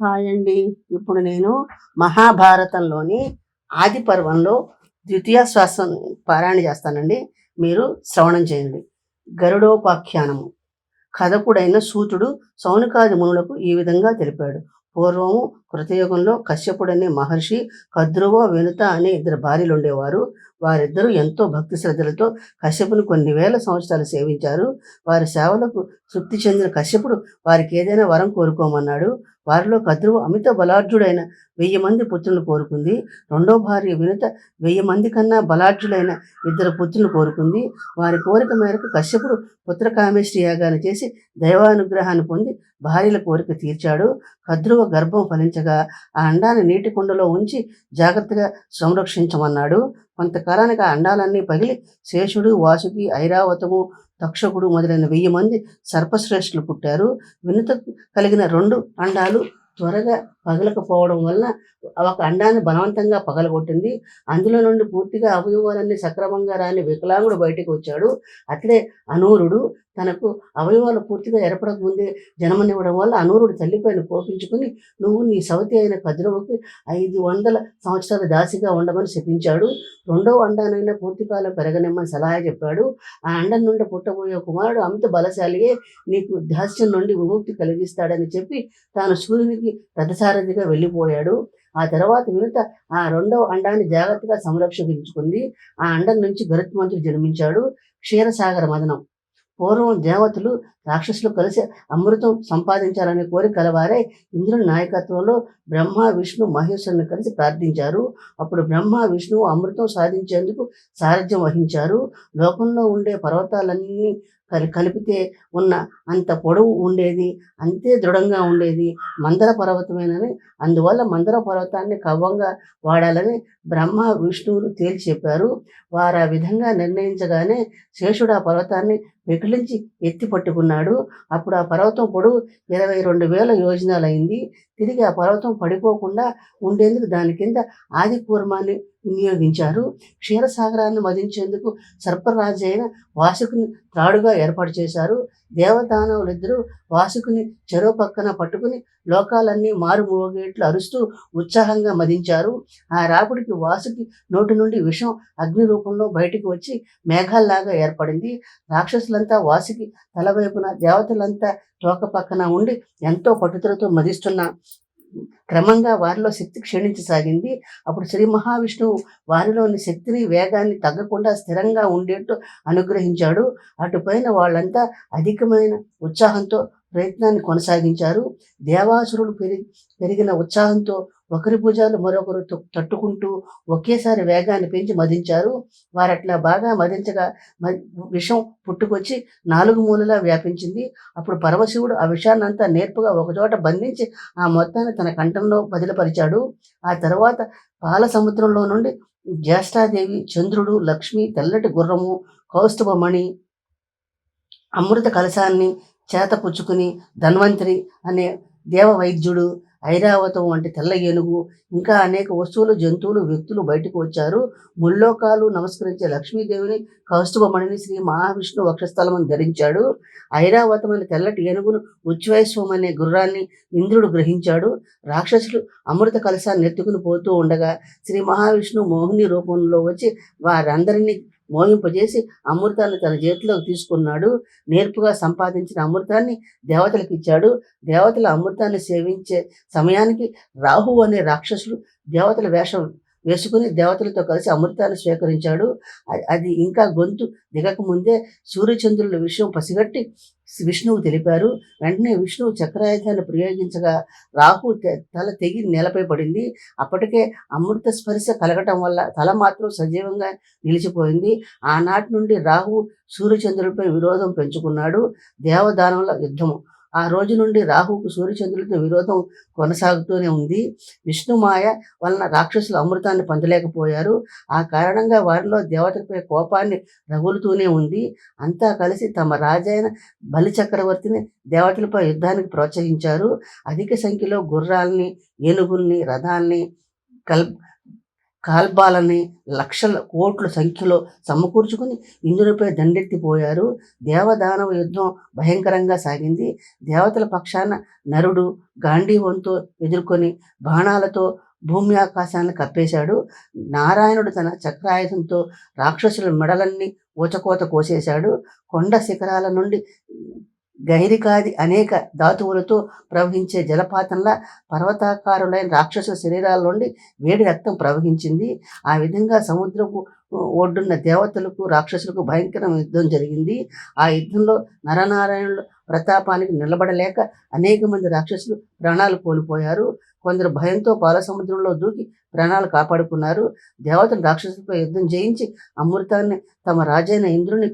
Hi అండి. ఇప్పుడు నేను మహాభారతంలోని ఆది పర్వంలో ద్వితీయ శ్వాసం పారాయణ చేస్తానండి. మీరు శ్రవణం చేయండి. గరుడోపాఖ్యానము. కథకుడైన సూతుడు సౌనకాది మునులకు ఈ విధంగా తెలిపాడు. పూర్వము కృతయుగంలో కశ్యపుడనే మహర్షి, కద్రువ, వెనుత అనే ఇద్దరు భార్యలు ఉండేవారు. వారిద్దరూ ఎంతో భక్తి శ్రద్ధలతో కశ్యపుని కొన్ని వేల సంవత్సరాలు సేవించారు. వారి సేవలకు తృప్తి చెందిన కశ్యపుడు వారికి ఏదైనా వరం కోరుకోమన్నాడు. వారిలో కద్రువ అమిత బలాఢ్యుడైన 1000 మంది పుత్రులను కోరుకుంది. రెండో భార్య వినుత 1000 మంది కన్నా బలాఢ్యులైన 2 పుత్రులను కోరుకుంది. వారి కోరిక మేరకు కశ్యపుడు పుత్రకామేష్టి యాగాన్ని చేసి దైవానుగ్రహాన్ని పొంది భార్యల కోరిక తీర్చాడు. కద్రువ గర్భం ఫలించగా ఆ అండాన్ని నీటి కుండలో ఉంచి జాగ్రత్తగా సంరక్షించమన్నాడు. కొంతకాలానికి ఆ అండాలన్నీ పగిలి శేషుడు, వాసుకి, ఐరావతము, తక్షకుడు మొదలైన 1000 మంది సర్పశ్రేష్ఠులు పుట్టారు. వినుతకు కలిగిన 2 అండాలు త్వరగా పగలకపోవడం వలన ఒక అండాన్ని బలవంతంగా పగలగొట్టింది. అందులో నుండి పూర్తిగా అవయవాలన్నీ సక్రమంగా రాని వికలాంగుడు బయటకు వచ్చాడు. అట్లే అనూరుడు తనకు అవయవాలు పూర్తిగా ఏర్పడక ముందే జన్మనివ్వడం వల్ల అనూరుడు తల్లిపైన కోపించుకుని, నువ్వు నీ సవతి అయిన కద్రువుకి 500 సంవత్సరాల దాసిగా ఉండమని శపించాడు. రెండవ అండానైనా పూర్తికాలం పెరగనిమ్మని సలహా చెప్పాడు. ఆ అండం నుండి పుట్టబోయే కుమారుడు అమిత బలశాలియే, నీకు దాస్యం నుండి విముక్తి కలిగిస్తాడని చెప్పి తాను సూర్యునికి రథసారథిగా వెళ్ళిపోయాడు. ఆ తర్వాత వినుత ఆ రెండవ అండాన్ని జాగ్రత్తగా సంరక్షించుకుంది. ఆ అండం నుంచి గరుత్మంతుడు జన్మించాడు. క్షీరసాగర మదనం. పూర్వం దేవతలు, రాక్షసులు కలిసి అమృతం సంపాదించాలనే కోరిక కలవారై ఇంద్రుని నాయకత్వంలో బ్రహ్మ, విష్ణు, మహేశ్వరుని కలిసి ప్రార్థించారు. అప్పుడు బ్రహ్మ, విష్ణువు అమృతం సాధించేందుకు సారథ్యం వహించారు. లోకంలో ఉండే పర్వతాలన్నీ కలిపితే ఉన్న అంత పొడవు ఉండేది, అంతే దృఢంగా ఉండేది మందర పర్వతమేనని, అందువల్ల మందర పర్వతాన్ని కవ్వంగా వాడాలని బ్రహ్మ, విష్ణువులు తేల్చి చెప్పారు. వారు ఆ విధంగా నిర్ణయించగానే శేషుడు ఆ పర్వతాన్ని పెకిలించి ఎత్తి పట్టుకున్నాడు. అప్పుడు ఆ పర్వతం పొడవు 22,000 యోజనాలైంది. తిరిగి ఆ పర్వతం పడిపోకుండా ఉండేందుకు దాని కింద ఆది కూర్మాన్ని వినియోగించారు. క్షీరసాగరాన్ని మదించేందుకు సర్పరాజు అయిన వాసుకుని త్రాడుగా ఏర్పాటు చేశారు. దేవదానవులిద్దరూ వాసుకుని చెరో పక్కన పట్టుకుని లోకాలన్నీ మారుమోగేట్లు అరుస్తూ ఉత్సాహంగా మదించారు. ఆ రాపుడికి వాసుకి నోటి నుండి విషం అగ్ని రూపంలో బయటికి వచ్చి మేఘాల్లాగా ఏర్పడింది. రాక్షసులంతా వాసుకి తలవైపున, దేవతలంతా తోక పక్కన ఉండి ఎంతో పట్టుదలతో మదిస్తున్న క్రమంగా వారిలో శక్తి క్షీణించసాగింది. అప్పుడు శ్రీ మహావిష్ణువు వారిలోని శక్తిని, వేగాన్ని తగ్గకుండా స్థిరంగా ఉండేట్టు అనుగ్రహించాడు. అటుపైన వాళ్ళంతా అధికమైన ఉత్సాహంతో ప్రయత్నాన్ని కొనసాగించారు. దేవాసురుడు పెరిగిన ఉత్సాహంతో ఒకరి భుజాలు మరొకరు తట్టుకుంటూ ఒకేసారి వేగాన్ని పెంచి మదించారు. వారట్లా బాగా మదించగా విషం పుట్టుకొచ్చి 4 మూలలా వ్యాపించింది. అప్పుడు పరమశివుడు ఆ విషాన్నంతా నేర్పుగా ఒకచోట బంధించి ఆ మొత్తాన్ని తన కంఠంలో బదిలపరిచాడు. ఆ తర్వాత పాల సముద్రంలో నుండి జ్యేష్ఠాదేవి, చంద్రుడు, లక్ష్మి, తెల్లటి గుర్రము, కౌస్తుభమణి, అమృత కలశాన్ని చేతపుచ్చుకుని ధన్వంతరి అనే దేవ వైద్యుడు, ఐరావతం వంటి తెల్ల ఏనుగు, ఇంకా అనేక వస్తువులు, జంతువులు, వ్యక్తులు బయటకు వచ్చారు. ముల్లోకాలు నమస్కరించే లక్ష్మీదేవిని, కౌస్తుభమణిని శ్రీ మహావిష్ణువు వక్షస్థలమని ధరించాడు. ఐరావతమైన తెల్లటి ఏనుగును, ఉచ్ఛ్వైశ్వం అనే గుర్రాన్ని ఇంద్రుడు గ్రహించాడు. రాక్షసులు అమృత కలశాన్ని ఎత్తుకుని పోతూ ఉండగా శ్రీ మహావిష్ణువు మోహిని రూపంలో వచ్చి వారందరినీ మోహింపజేసి అమృతాన్ని తన చేతిలోకి తీసుకున్నాడు. నేర్పుగా సంపాదించిన అమృతాన్ని దేవతలకు ఇచ్చాడు. దేవతల అమృతాన్ని సేవించే సమయానికి రాహువు అనే రాక్షసుడు దేవతల వేషం వేసుకుని దేవతలతో కలిసి అమృతాన్ని స్వీకరించాడు. అది ఇంకా గొంతు దిగకముందే సూర్యచంద్రుల విషయం పసిగట్టి విష్ణువు తెలిపారు. వెంటనే విష్ణువు చక్రాయుధాన్ని ప్రయోగించగా రాహు తల తెగి నేలపై పడింది. అప్పటికే అమృత స్పర్శ కలగటం వల్ల తల మాత్రం సజీవంగా నిలిచిపోయింది. ఆనాటి నుండి రాహువు సూర్యచంద్రులపై విరోధం పెంచుకున్నాడు. దేవదానవుల యుద్ధము. ఆ రోజు నుండి రాహువుకు సూర్యచంద్రులతో విరోధం కొనసాగుతూనే ఉంది. విష్ణుమాయ వలన రాక్షసులు అమృతాన్ని పొందలేకపోయారు. ఆ కారణంగా వారిలో దేవతలపై కోపాన్ని రగులుతూనే ఉంది. అంతా కలిసి తమ రాజైన బలి చక్రవర్తిని దేవతలపై యుద్ధానికి ప్రోత్సహించారు. అధిక సంఖ్యలో గుర్రాల్ని, ఏనుగుల్ని, రథాల్ని కాల్బాలని లక్షల కోట్ల సంఖ్యలో సమకూర్చుకుని ఇంద్రునిపై దండెత్తిపోయారు. దేవదానవ యుద్ధం భయంకరంగా సాగింది. దేవతల పక్షాన నరుడు గాంధీవంతో ఎదుర్కొని బాణాలతో భూమి ఆకాశాన్ని కప్పేశాడు. నారాయణుడు తన చక్రాయుధంతో రాక్షసుల మెడలన్నీ ఊచకోత కోసేశాడు. కొండ శిఖరాల నుండి గైరికాది అనేక ధాతువులతో ప్రవహించే జలపాతంలా పర్వతాకారులైన రాక్షస శరీరాల నుండి వేడి రక్తం ప్రవహించింది. ఆ విధంగా సముద్రపు ఒడ్డున్న దేవతలకు రాక్షసులకు భయంకర యుద్ధం జరిగింది. ఆ యుద్ధంలో నరనారాయణుల ప్రతాపానికి నిలబడలేక అనేక మంది రాక్షసులు ప్రాణాలు కోల్పోయారు. కొందరు భయంతో పాలసముద్రంలో దూకి ప్రాణాలు కాపాడుకున్నారు. దేవతలు రాక్షసులపై యుద్ధం చేయించి అమృతాన్ని తమ రాజైన ఇంద్రుని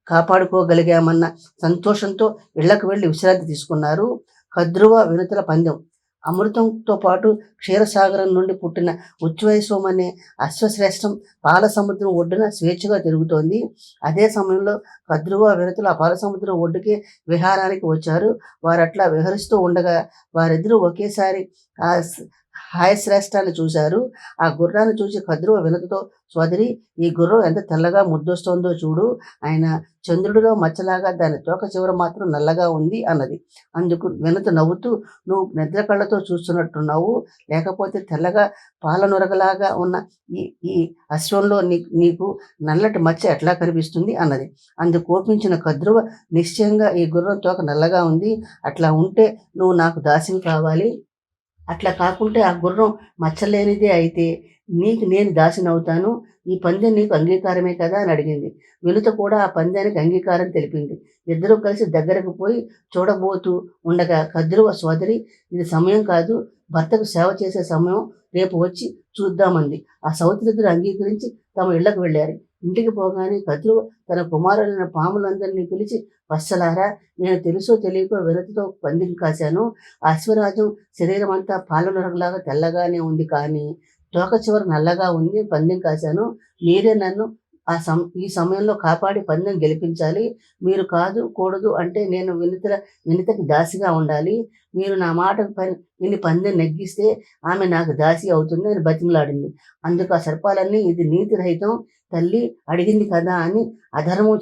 కాపాడుకోగలిగామన్న సంతోషంతో ఇళ్లకు వెళ్లి విశ్రాంతి తీసుకున్నారు. కద్రువ వినతుల పందెం. అమృతంతో పాటు క్షీరసాగరం నుండి పుట్టిన ఉచ్ఛ్వైశ్వం అనే అశ్వశ్రేష్టం పాలసముద్రం ఒడ్డున స్వేచ్ఛగా తిరుగుతోంది. అదే సమయంలో కద్రువ వినతులు ఆ పాలసముద్రం ఒడ్డుకే విహారానికి వచ్చారు. వారు అట్లా విహరిస్తూ ఉండగా వారిద్దరూ ఒకేసారి ఆ హాయశ్రేష్టాన్ని చూశారు. ఆ గుర్రాన్ని చూసి కద్రువ వినతతో, సోదరి, ఈ గుర్రం ఎంత తెల్లగా ముద్దొస్తోందో చూడు. ఆయన చంద్రుడిలో మచ్చలాగా దాని తోక చివర మాత్రం నల్లగా ఉంది అన్నది. అందుకు వినత నవ్వుతూ, నువ్వు నిద్ర కళ్ళతో చూస్తున్నట్టున్నావు, లేకపోతే తెల్లగా పాలనొరగలాగా ఉన్న ఈ అశ్వంలో నీకు నల్లటి మచ్చ ఎట్లా కనిపిస్తుంది అన్నది. అందుకు కోపించిన కద్రువ, నిశ్చయంగా ఈ గుర్రం తోక నల్లగా ఉంది. అట్లా ఉంటే నువ్వు నాకు దాసిని కావాలి. అట్లా కాకుంటే ఆ గుర్రం మచ్చలేనిదే అయితే నీకు నేను దాసినవుతాను. ఈ పందెం నీకు అంగీకారమే కదా అని అడిగింది. వినుత కూడా ఆ పందెానికి అంగీకారం తెలిపింది. ఇద్దరూ కలిసి దగ్గరకు పోయి చూడబోతూ ఉండగా కద్రువ, సోదరి, ఇది సమయం కాదు, భర్తకు సేవ చేసే సమయం, రేపు వచ్చి చూద్దామంది. ఆ సౌతులిద్దరు అంగీకరించి తమ ఇళ్లకు వెళ్ళారు. ఇంటికి పోగానే కద్రువ తన కుమారులైన పాములందరినీ పిలిచి, వత్సలారా, నేను తెలుసో తెలియకో వినతితో పందెం కాశాను. ఆ అశ్వరాజం శరీరం అంతా పాలనొరగలాగా తెల్లగానే ఉంది, కానీ తోక చివర నల్లగా ఉంది. పందెం కాశాను. మీరే నన్ను ఈ సమయంలో కాపాడి పందెం గెలిపించాలి. మీరు కాదు కూడదు అంటే నేను వినితకి దాసిగా ఉండాలి. మీరు నా మాట విని పందెం నెగ్గిస్తే ఆమె నాకు దాసి అవుతుంది అని బతిమలాడింది. అందుకు ఆ సర్పాలన్నీ, ఇది నీతి రహితం, తల్లి అడిగింది కదా అని అధర్మం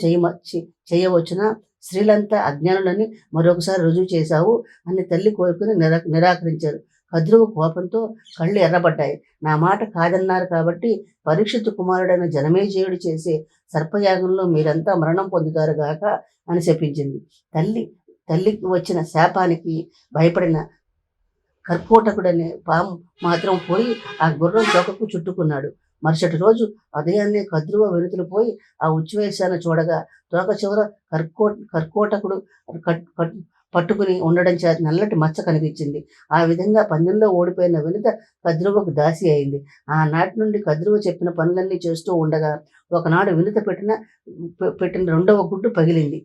చేయవచ్చునా? స్త్రీలంతా అజ్ఞానులని మరొకసారి రుజువు చేశావు అని తల్లి కోరుకుని నిరాకరించారు. కద్రువ కోపంతో కళ్ళు ఎర్రబడ్డాయి. నా మాట కాదన్నారు కాబట్టి పరీక్షితు కుమారుడైన జనమేజయుడు చేసే సర్పయాగంలో మీరంతా మరణం పొందుతారు గాక అని శపించింది. తల్లికి వచ్చిన శాపానికి భయపడిన కర్కోటకుడనే పాము మాత్రం పోయి ఆ గుర్రం తోకకు చుట్టుకున్నాడు. మరుసటి రోజు ఉదయాన్నే కద్రువ వెనుతులు పోయి ఆ ఉచ్ఛ్వేశాన్ని చూడగా తోక చివర కర్కోటకుడు పట్టుకుని ఉండడం చేత నల్లటి మచ్చ కనిపించింది. ఆ విధంగా పందెంలో ఓడిపోయిన వినిత కద్రువకు దాసి అయింది. ఆనాటి నుండి కద్రువ చెప్పిన పనులన్నీ చేస్తూ ఉండగా ఒకనాడు వినిత పెట్టిన రెండవ గుడ్డు పగిలింది.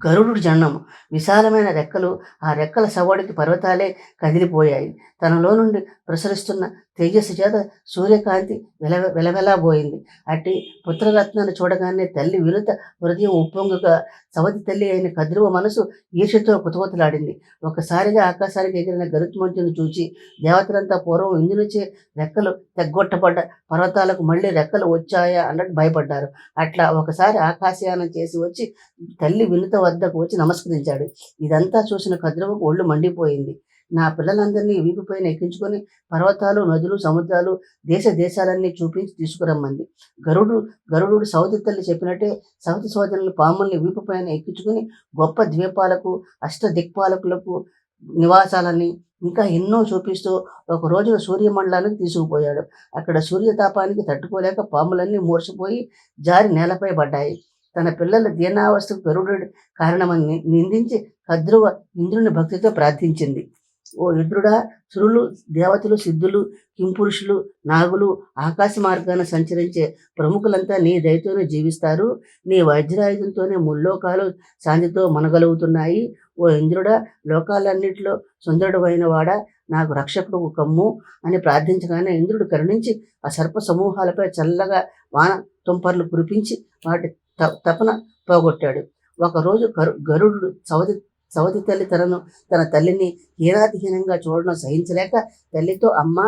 గరుడు జననము. విశాలమైన రెక్కలు, ఆ రెక్కల సవ్వడికి పర్వతాలే కదిలిపోయాయి. తనలో నుండి ప్రసరిస్తున్న తేజస్సు చేత సూర్యకాంతి వెలవెలబోయింది. అట్టి పుత్రరత్నాన్ని చూడగానే తల్లి వినుత హృదయం ఉప్పొంగుగా సవతి తల్లి అయిన కద్రువ మనసు ఈర్ష్యతో కుతకుతలాడింది. ఒకసారిగా ఆకాశానికి ఎగిరిన గరుత్మంతుని చూచి దేవతలంతా పూర్వం ఇందునుచే రెక్కలు తెగ్గొట్టబడ్డ పర్వతాలకు మళ్ళీ రెక్కలు వచ్చాయా అన్నట్టు భయపడ్డారు. అట్లా ఒకసారి ఆకాశయానం చేసి వచ్చి తల్లి వినుత వద్దకు వచ్చి నమస్కరించాడు. ఇదంతా చూసిన కద్రువకు ఒళ్ళు మండిపోయింది. నా పిల్లలందరినీ వీపుపైన ఎక్కించుకొని పర్వతాలు, నదులు, సముద్రాలు, దేశాలన్నీ చూపించి తీసుకురమ్మంది. గరుడు సవతి తల్లి చెప్పినట్టే సవతి సోదరులు పాముల్ని వీపుపైన ఎక్కించుకుని గొప్ప ద్వీపాలకు, అష్టదిక్పాలకులకు నివాసాలని ఇంకా ఎన్నో చూపిస్తూ ఒక రోజున సూర్యమండలానికి తీసుకుపోయాడు. అక్కడ సూర్యతాపానికి తట్టుకోలేక పాములన్నీ మూర్చిపోయి జారి నేలపై పడ్డాయి. తన పిల్లల దీనావస్థకు గరుడు కారణమని నిందించి కద్రువ ఇంద్రుని భక్తితో ప్రార్థించింది. ఓ ఇంద్రుడా, సురులు, దేవతలు, సిద్ధులు, కింపురుషులు, నాగులు, ఆకాశ మార్గాన సంచరించే ప్రముఖులంతా నీ దయతోనే జీవిస్తారు. నీ వజ్రాయుధంతోనే ముల్లోకాలు శాంతితో మనగలుగుతున్నాయి. ఓ ఇంద్రుడా, లోకాలన్నింటిలో సుందరుడు అయిన వాడా, నాకు రక్షకుడు కమ్ము అని ప్రార్థించగానే ఇంద్రుడు కరుణించి ఆ సర్ప సమూహాలపై చల్లగా వాన తుంపర్లు కురిపించి వాటి తపన పోగొట్టాడు. ఒకరోజు గరుడు సవతి తల్లి తన తల్లిని హీనాతిహీనంగా చూడడం సహించలేక తల్లితో, అమ్మ,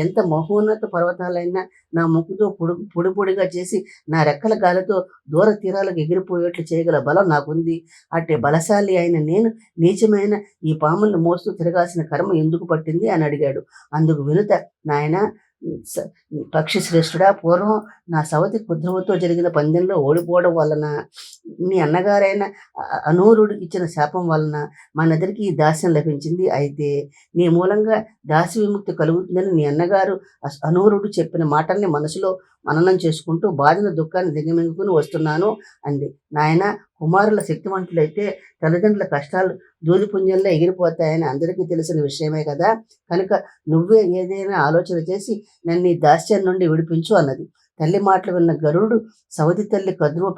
ఎంత మహోన్నత పర్వతాలైనా నా ముక్కుతో పొడిగా చేసి నా రెక్కల గాలితో దూర తీరాలకు ఎగిరిపోయేట్లు చేయగల బలం నాకుంది. అట్టే బలశాలి అయిన నేను నీచమైన ఈ పాములను మోస్తూ తిరగాల్సిన కర్మ ఎందుకు పట్టింది అని అడిగాడు. అందుకు వినుత, నాయన పక్షి శ్రేష్ఠుడా, పూర్వం నా సవతి కుద్రవతో జరిగిన పందెంలో ఓడిపోవడం వలన, నీ అన్నగారైన అనూరుడు ఇచ్చిన శాపం వలన మనందరికీ ఈ దాస్యం లభించింది. అయితే నీ మూలంగా దాసి విముక్తి కలుగుతుందని నీ అన్నగారు అనూరుడు చెప్పిన మాటల్ని మనసులో మననం చేసుకుంటూ బాధను దుఃఖాన్ని దిగమింగుకుని వస్తున్నాను అంది. నాయన, కుమారుల శక్తివంతులైతే తల్లిదండ్రుల కష్టాలు దూదిపుంజంలో ఎగిరిపోతాయని అందరికీ తెలిసిన విషయమే కదా. కనుక నువ్వే ఏదైనా ఆలోచన చేసి నన్ను ఈ దాస్యం నుండి విడిపించు అన్నది. తల్లి మాటలు విన్న గరుడు సవతి తల్లి కద్రువ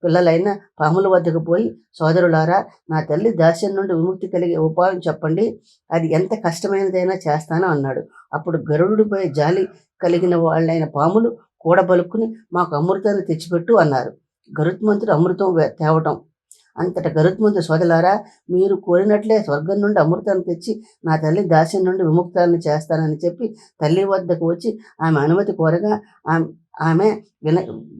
పిల్లలైన పాముల వద్దకు పోయి, సోదరులారా, నా తల్లి దాస్యం నుండి విముక్తి కలిగే ఉపాయం చెప్పండి, అది ఎంత కష్టమైనదైనా చేస్తాను అన్నాడు. అప్పుడు గరుడుపై జాలి కలిగిన వాళ్ళైన పాములు కూడబలుక్కుని, మాకు అమృతాన్ని తెచ్చిపెట్టు అన్నారు. గరుత్మంతుడు అమృతం తేవటం. అంతటా గరుత్మంతుడు, సోదరులారా, మీరు కోరినట్లే స్వర్గం నుండి అమృతాన్ని తెచ్చి నా తల్లి దాస్యం నుండి విముక్తాన్ని చేస్తానని చెప్పి తల్లి వద్దకు వచ్చి ఆమె అనుమతి కోరగా ఆమె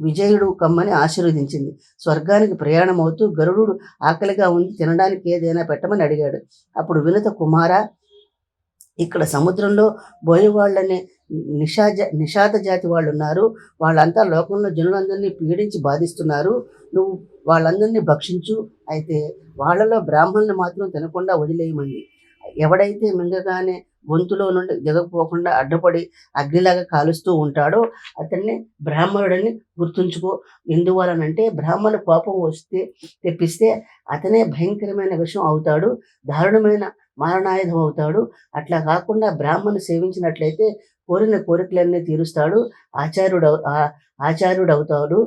విజయుడు కమ్మని ఆశీర్వదించింది. స్వర్గానికి ప్రయాణం అవుతూ గరుడు ఆకలిగా ఉంది, తినడానికి ఏదైనా పెట్టమని అడిగాడు. అప్పుడు వినుత, కుమార, ఇక్కడ సముద్రంలో బోయవాళ్ళనే నిషాద జాతి వాళ్ళు ఉన్నారు. వాళ్ళంతా లోకంలో జనులందరినీ పీడించి బాధిస్తున్నారు. నువ్వు వాళ్ళందరినీ భక్షించు. అయితే వాళ్ళలో బ్రాహ్మణుని మాత్రం తినకుండా వదిలేయమంది. ఎవడైతే మింగగానే గొంతులో నుండి దిగకపోకుండా అడ్డపడి అగ్నిలాగా కాలుస్తూ ఉంటాడో అతన్ని బ్రాహ్మణుడని గుర్తుంచుకో. ఎందువలనంటే బ్రాహ్మణ కోపం తెప్పిస్తే అతనే భయంకరమైన విషయం అవుతాడు, దారుణమైన మారణాయుధం అవుతాడు. అట్లా కాకుండా బ్రాహ్మణు సేవించినట్లయితే కోరిన కోరికలన్నీ తీరుస్తాడు, ఆచార్యుడు అవుతాడు,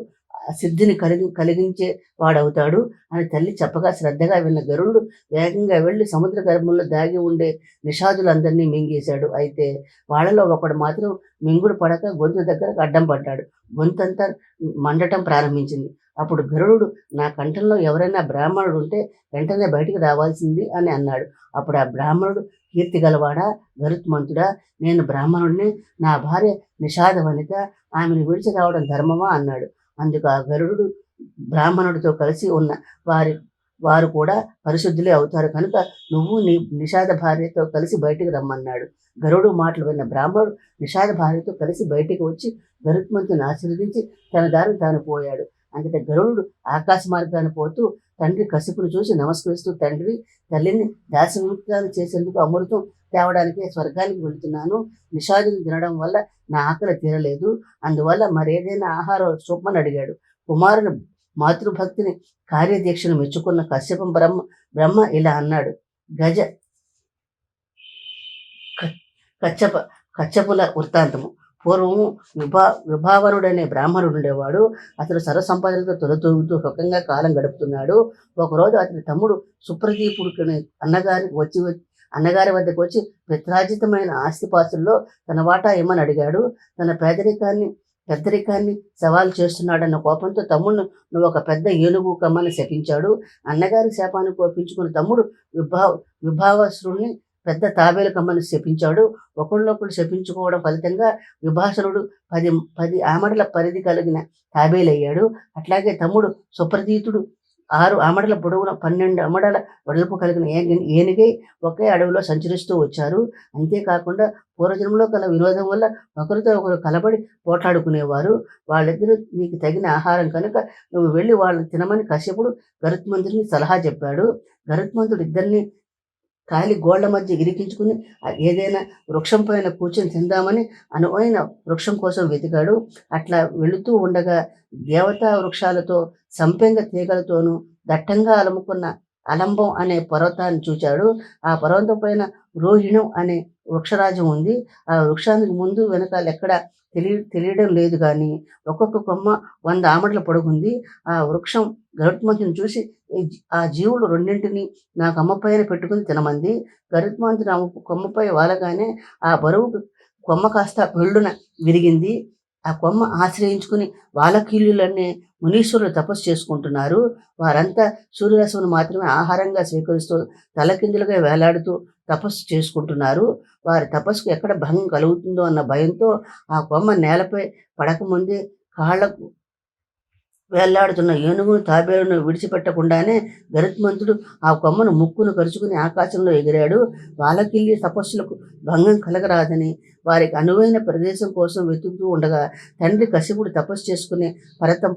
సిద్ధిని కలిగించే వాడవుతాడు అని తల్లి చెప్పగా శ్రద్ధగా విన్న గరుడు వేగంగా వెళ్ళి సముద్ర గర్భంలో దాగి ఉండే నిషాదులందరినీ మింగేశాడు. అయితే వాళ్ళలో ఒకడు మాత్రం మింగుడు పడక గొంతు దగ్గరకు అడ్డం పడ్డాడు. గొంతంతా మండటం ప్రారంభించింది. అప్పుడు గరుడు, నా కంఠంలో ఎవరైనా బ్రాహ్మణుడు ఉంటే వెంటనే బయటికి రావాల్సింది అని అన్నాడు. అప్పుడు ఆ బ్రాహ్మణుడు, కీర్తి గలవాడా, గరుత్మంతుడా, నేను బ్రాహ్మణుడిని, నా భార్య నిషాద వనిత, ఆమెను విడిచి రావడం ధర్మమా అన్నాడు. అందుకు ఆ గరుడు, బ్రాహ్మణుడితో కలిసి ఉన్న వారు కూడా పరిశుద్ధులే అవుతారు కనుక నువ్వు నీ నిషాద భార్యతో కలిసి బయటికి రమ్మన్నాడు. గరుడు మాటలు విన్న బ్రాహ్మణుడు నిషాద భార్యతో కలిసి బయటికి వచ్చి గరుత్మంతుని ఆశీర్వదించి తన దారిని తాను పోయాడు. అంతటా గరుడు ఆకాశ మార్గాన్ని పోతూ తండ్రి కసిపును చూసి నమస్కరిస్తూ, తండ్రి, తల్లిని దాసవిముక్తాన్ని చేసేందుకు అమృతం తేవడానికి స్వర్గానికి వెళుతున్నాను. నిషాదుని తినడం వల్ల నా ఆకలి తీరలేదు, అందువల్ల మరేదైనా ఆహారం చూపమని అడిగాడు. కుమారుని మాతృభక్తిని కార్యదీక్షను మెచ్చుకున్న కశ్యపం బ్రహ్మ ఇలా అన్నాడు. కచ్చపుల వృత్తాంతము. పూర్వము విభావనుడనే బ్రాహ్మణుడు ఉండేవాడు. అతడు సర్వసంపదలతో తొలతూగుతూ సుఖంగా కాలం గడుపుతున్నాడు. ఒకరోజు అతని తమ్ముడు సుప్రదీపుడు అన్నగారి వద్దకు వచ్చి పిత్రార్జితమైన ఆస్తిపాస్తుల్లో తన వాటా ఇమ్మని అడిగాడు. తన పెద్దరికాన్ని సవాలు చేస్తున్నాడన్న కోపంతో తమ్ముడు, నువ్వు ఒక పెద్ద ఏనుగు కమ్మని శపించాడు. అన్నగారి శాపాన్ని కోపించుకున్న తమ్ముడు విభావసురుణ్ణి పెద్ద తాబేలు కమ్మని శపించాడు. ఒకళ్ళొకళ్ళు శపించుకోవడం ఫలితంగా విభాసనుడు 10 ఆమడల పరిధి కలిగిన తాబేలయ్యాడు. అట్లాగే తమ్ముడు సుప్రతీతుడు 6 ఆమడల పొడవున 12 ఆమడల వెడల్పు కలిగిన ఏనుగై ఒకే అడవిలో సంచరిస్తూ వచ్చారు. అంతేకాకుండా పూర్వజన్మలో గల వినోదం వల్ల ఒకరితో ఒకరు కలబడి పోట్లాడుకునేవారు. వాళ్ళిద్దరూ నీకు తగిన ఆహారం కనుక నువ్వు వెళ్ళి వాళ్ళని తినమని కశ్యపుడు గరుత్మంతుడిని సలహా చెప్పాడు. గరుత్మంతుడు ఇద్దరిని కాలి గోళ్ల మధ్య ఇరికించుకుని ఏదైనా వృక్షం పైన కూర్చొని తిందామని అనువైన వృక్షం కోసం వెతికాడు. అట్లా వెళుతూ ఉండగా దేవతా వృక్షాలతో, సంపెంగ తీగలతోనూ దట్టంగా అలముకున్న అలంబం అనే పర్వతాన్ని చూచాడు. ఆ పర్వతం పైన రోహిణం అనే వృక్షరాజం ఉంది. ఆ వృక్షానికి ముందు వెనకాల ఎక్కడ తెలియడం లేదు, కానీ ఒక్కొక్క కొమ్మ 100 ఆమడల పొడుగుంది. ఆ వృక్షం గరుత్మంతుని చూసి ఆ జీవులు రెండింటినీ నా కొమ్మపైన పెట్టుకుని తినమంది. గరుత్మంతుని కొమ్మపై వాలగానే ఆ బరువుకు కొమ్మ కాస్త పెళ్ళున విరిగింది. ఆ కొమ్మ ఆశ్రయించుకుని వాలకీళ్ళులనే మునీశ్వరులు తపస్సు చేసుకుంటున్నారు. వారంతా సూర్యరశ్మిని మాత్రమే ఆహారంగా స్వీకరిస్తూ తలకిందులుగా వేలాడుతూ తపస్సు చేసుకుంటున్నారు. వారి తపస్సుకు ఎక్కడ భంగం కలుగుతుందో అన్న భయంతో ఆ కొమ్మ నేలపై పడకముందే కాళ్లకు వేళ్లాడుతున్న ఏనుగును తాబేలును విడిచిపెట్టకుండానే గరుత్మంతుడు ఆ కొమ్మను ముక్కును కరుచుకుని ఆకాశంలో ఎగిరాడు. వాలకిల్లి తపస్సులకు భంగం కలగరాదని వారికి అనువైన ప్రదేశం కోసం వెతుకుతూ ఉండగా తండ్రి కశ్యపుడు తపస్సు చేసుకునే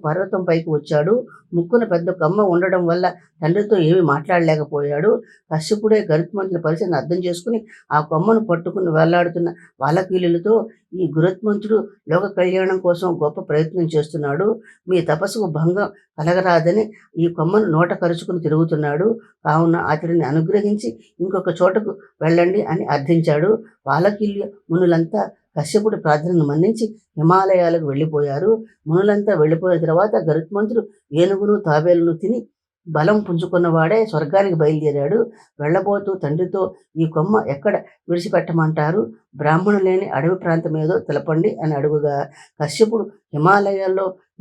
పర్వతం పైకి వచ్చాడు. ముక్కున పెద్ద కొమ్మ ఉండడం వల్ల తండ్రితో ఏమీ మాట్లాడలేకపోయాడు. కశ్యపుడే గరుత్మంతుని పరిస్థితిని అర్థం చేసుకుని ఆ కొమ్మను పట్టుకుని వేళ్లాడుతున్న వాలకీలులతో, ఈ గరుత్మంతుడు లోక కళ్యాణం కోసం గొప్ప ప్రయత్నం చేస్తున్నాడు. మీ తపస్సుకు భంగం కలగరాదని ఈ కొమ్మను నోట కరుచుకుని తిరుగుతున్నాడు. కావున అతడిని అనుగ్రహించి ఇంకొక చోటకు వెళ్ళండి అని అర్థించాడు. వాలకీల్య మునులంతా కశ్యపుడి ప్రార్థనను మన్నించి హిమాలయాలకు వెళ్ళిపోయారు. మునులంతా వెళ్ళిపోయిన తర్వాత గరుత్మంతుడు ఏనుగును తాబేలును తిని బలం పుంజుకున్నవాడే స్వర్గానికి బయలుదేరాడు. వెళ్ళబోతూ తండ్రితో, ఈ కొమ్మ ఎక్కడ విడిచిపెట్టమంటారు? బ్రాహ్మణులు లేని అడవి ప్రాంతం ఏదో తెలపండి అని అడుగుగా, కశ్యపుడు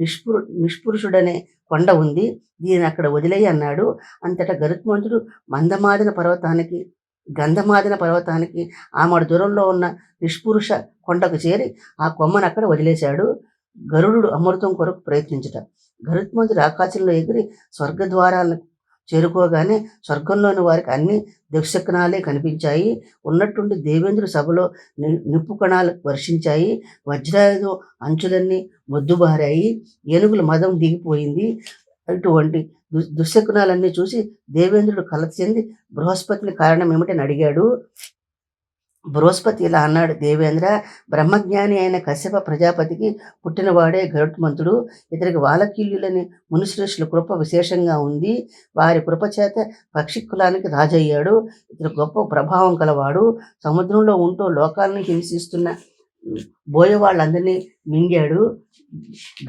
నిష్పురుషుడనే నిష్పురుషుడనే కొండ ఉంది, దీని అక్కడ వదిలేయి అన్నాడు. అంతటా గరుత్మంతుడు గంధమాదన పర్వతానికి ఆమడు దూరంలో ఉన్న నిష్పురుష కొండకు చేరి ఆ కొమ్మను అక్కడ వదిలేశాడు. గరుడు అమృతం కొరకు ప్రయత్నించుట. గరుత్మంతుడు ఆకాశంలో ఎగిరి స్వర్గద్వారాలను చేరుకోగానే స్వర్గంలోని వారికి అన్ని దుశ్శకునాలే కనిపించాయి. ఉన్నట్టుండి దేవేంద్రుడి సభలో నిప్పు కణాలు వర్షించాయి. వజ్రాయుధ అంచులన్నీ మొద్దుబారాయి. ఏనుగుల మదం దిగిపోయింది. అటువంటి దుశ్శకునాలన్నీ చూసి దేవేంద్రుడు కలత చెంది బృహస్పతిని కారణం ఏమిటని అడిగాడు. బృహస్పతి ఇలా అన్నాడు, దేవేంద్ర, బ్రహ్మజ్ఞాని అయిన కశ్యప ప్రజాపతికి పుట్టినవాడే గరుత్మంతుడు. ఇతనికి వాలకీల్యులని మునిశ్రేష్ఠుల కృప విశేషంగా ఉంది. వారి కృపచేత పక్షి కులానికి రాజయ్యాడు. ఇతడు గొప్ప ప్రభావం కలవాడు. సముద్రంలో ఉంటూ లోకాలను హింసిస్తున్న బోయవాళ్ళందరినీ మింగాడు.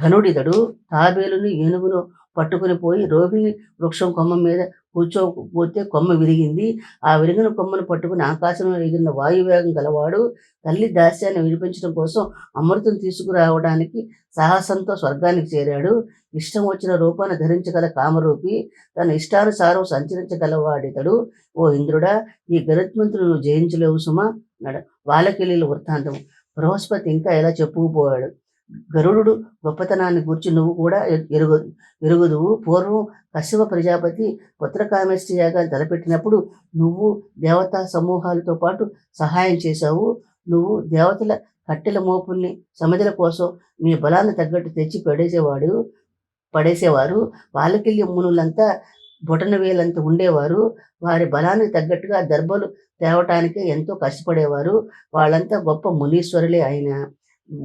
ఘనుడితడు. తాబేలుని ఏనుగును పట్టుకుని పోయి రోహిణి వృక్షం కొమ్మ మీద కూర్చోకపోతే కొమ్మ విరిగింది. ఆ విరిగిన కొమ్మను పట్టుకుని ఆకాశంలో ఎగిరిన వాయువేగం గలవాడు. తల్లి దాస్యాన్ని విడిపించడం కోసం అమృతం తీసుకురావడానికి సాహసంతో స్వర్గానికి చేరాడు. ఇష్టం వచ్చిన రూపాన్ని ధరించగల కామరూపి, తన ఇష్టానుసారం సంచరించగలవాడితడు. ఓ ఇంద్రుడా, ఈ గరుత్మంతుడు నువ్వు జయించలేవు సుమా అన్నాడు. వాలకిలీల వృత్తాంతం. బృహస్పతి ఇంకా ఎలా చెప్పుకుపోయాడు. గరుడు గొప్పతనాన్ని గురించి నువ్వు కూడా ఎరుగుదువు. పూర్వం కశ్యప ప్రజాపతి పుత్రకామేష్టి యాగాన్ని తలపెట్టినప్పుడు నువ్వు దేవతా సమూహాలతో పాటు సహాయం చేశావు. నువ్వు దేవతల కట్టెల మోపుల్ని సమిధుల కోసం మీ బలాన్ని తగ్గట్టు తెచ్చి పడేసేవారు. వాలకిల్య మునులంతా బొటన వేలంత ఉండేవారు. వారి బలానికి తగ్గట్టుగా దర్భలు తేవటానికే ఎంతో కష్టపడేవారు. వాళ్ళంతా గొప్ప మునీశ్వరులే. అయినా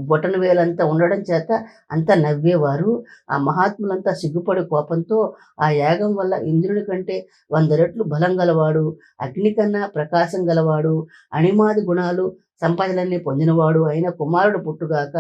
బొటన వేలంతా ఉండడం చేత అంతా నవ్వేవారు. ఆ మహాత్ములంతా సిగ్గుపడి కోపంతో ఆ యాగం వల్ల ఇంద్రుడి కంటే 100 రెట్లు బలం గలవాడు, అగ్ని కన్నా ప్రకాశం గలవాడు, అణిమాది గుణాలు సంపదలన్నీ పొందినవాడు అయిన కుమారుడు పుట్టుగాక,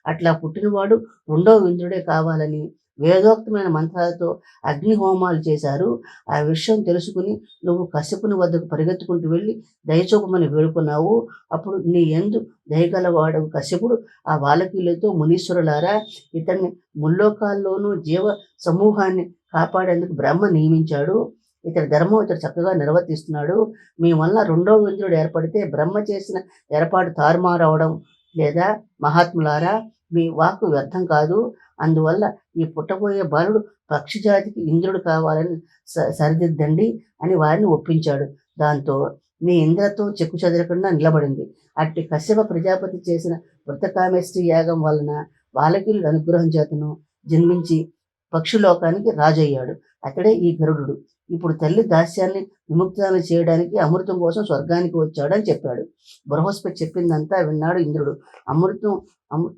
అట్లా పుట్టినవాడు 2వ ఇంద్రుడే కావాలని వేదోక్తమైన మంత్రాలతో అగ్ని హోమాలు చేశారు. ఆ విషయం తెలుసుకుని నువ్వు కశ్యపుని వద్దకు పరిగెత్తుకుంటూ వెళ్ళి దయచూపమని వేడుకున్నావు. అప్పుడు నీ యందు దయగలవాడు కశ్యపుడు ఆ వాలకీలతో, మునీశ్వరులారా, ఇతన్ని ముల్లోకాల్లోనూ జీవ సమూహాన్ని కాపాడేందుకు బ్రహ్మ నియమించాడు. ఇతడి ధర్మం ఇతడు చక్కగా నిర్వర్తిస్తున్నాడు. మీ వల్ల 2వ ఇంద్రుడు ఏర్పడితే బ్రహ్మ చేసిన ఏర్పాటు తారుమారవడం లేదా? మహాత్ములారా, మీ వాక్కు వ్యర్థం కాదు. అందువల్ల ఈ పుట్టబోయే బాలుడు పక్షి జాతికి ఇంద్రుడు కావాలని సరిదిద్దండి అని వారిని ఒప్పించాడు. దాంతో నీ ఇంద్రతో చెక్కు చెదరకుండా నిలబడింది. అట్టి కశ్యప ప్రజాపతి చేసిన వృత్తకామేష్టి యాగం వలన వాలకీలుడి అనుగ్రహం చేతను జన్మించి పక్షులోకానికి రాజయ్యాడు. అతడే ఈ గరుడు. ఇప్పుడు తల్లి దాస్యాన్ని విముక్తాన్ని చేయడానికి అమృతం కోసం స్వర్గానికి వచ్చాడని చెప్పాడు. బృహస్పతి చెప్పిందంతా విన్నాడు ఇంద్రుడు. అమృతం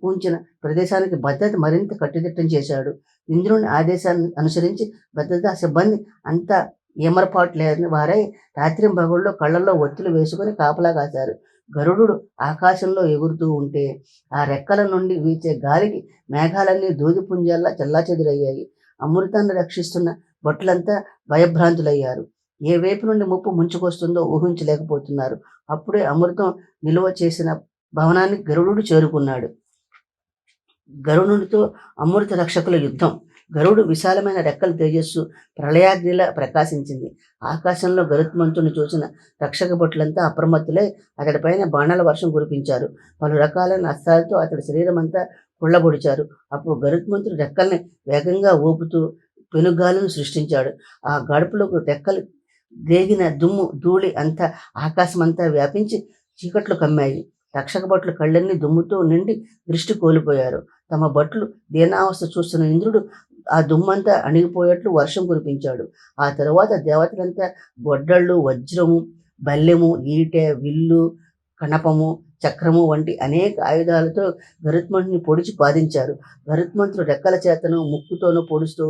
ఉంచిన ప్రదేశానికి భద్రత మరింత కట్టుదిట్టం చేశాడు. ఇంద్రుని ఆదేశాన్ని అనుసరించి భద్రతా సిబ్బంది అంతా ఏమరపాటు లేని వారై రాత్రింబగళ్ళలో కళ్ళల్లో ఒత్తులు వేసుకుని కాపలా కాశారు. గరుడు ఆకాశంలో ఎగురుతూ ఉంటే ఆ రెక్కల నుండి వీచే గాలికి మేఘాలన్నీ దూదిపుంజాల్లా చెల్లాచెదురయ్యాయి. అమృతాన్ని రక్షిస్తున్న భటులంతా భయభ్రాంతులయ్యారు. ఏ వైపు నుండి ముప్పు ముంచుకొస్తుందో ఊహించలేకపోతున్నారు. అప్పుడే అమృతం నిలువ చేసిన భవనానికి గరుడు చేరుకున్నాడు. గరుడునితో అమృత రక్షకుల యుద్ధం. గరుడు విశాలమైన రెక్కల తేజస్సు ప్రళయాగ్నిలా ప్రకాశించింది. ఆకాశంలో గరుత్మంతుని చూసిన రక్షక భటులంతా అప్రమత్తులై అతడిపైన బాణాల వర్షం కురిపించారు. పలు రకాలైన అస్త్రాలతో అతడి శరీరం అంతా కుళ్ళబొడిచారు. అప్పుడు గరుత్మంతుడు రెక్కల్ని వేగంగా ఊపుతూ పెనుగాలును సృష్టించాడు. ఆ గడుపులకు రెక్కలు రేగిన దుమ్ము ధూళి అంతా ఆకాశమంతా వ్యాపించి చీకట్లు కమ్మాయి. రక్షక భటులు కళ్ళన్నీ దుమ్ముతో నిండి దృష్టి కోల్పోయారు. తమ భటులు దీనావస్థ చూస్తున్న ఇంద్రుడు ఆ దుమ్మంతా అణిగిపోయేట్లు వర్షం కురిపించాడు. ఆ తరువాత దేవతలంతా గొడ్డళ్ళు, వజ్రము, బల్లెము, ఈటె, విల్లు, కణపము, చక్రము వంటి అనేక ఆయుధాలతో గరుత్మంతుని పొడిచి బాధించారు. గరుత్మంతుడు రెక్కల చేతను ముక్కుతోనూ పొడుస్తూ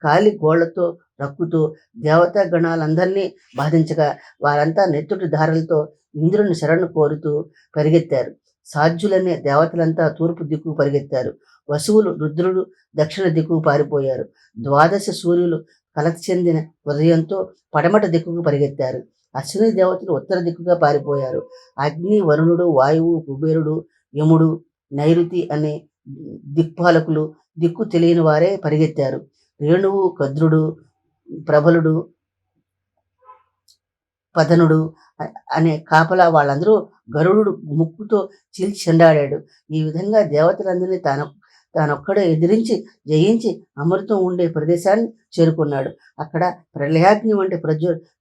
కాలి గోళ్లతో రక్కుతూ దేవతా గణాలందరినీ బాధించగా వారంతా నెత్తుటి ధారలతో ఇంద్రుని శరణు కోరుతూ పరిగెత్తారు. సాధ్యులనే దేవతలంతా తూర్పు దిక్కు పరిగెత్తారు. వసువులు, రుద్రుడు దక్షిణ దిక్కుకు పారిపోయారు. ద్వాదశ సూర్యులు కలత చెందిన హృదయంతో పడమట దిక్కుకు పరిగెత్తారు. అశ్విని దేవతలు ఉత్తర దిక్కుగా పారిపోయారు. అగ్ని, వరుణుడు, వాయువు, కుబేరుడు, యముడు, నైరుతి అనే దిక్పాలకులు దిక్కు తెలియని వారే పరిగెత్తారు. రేణువు, కద్రుడు, ప్రబలుడు, పదనుడు అనే కాపలా వాళ్ళందరూ గరుడు ముక్కుతో చీల్చి చెండాడాడు. ఈ విధంగా దేవతలందరినీ తానొక్కడే ఎదిరించి జయించి అమృతం ఉండే ప్రదేశాన్ని చేరుకున్నాడు. అక్కడ ప్రళయాగ్ని వంటి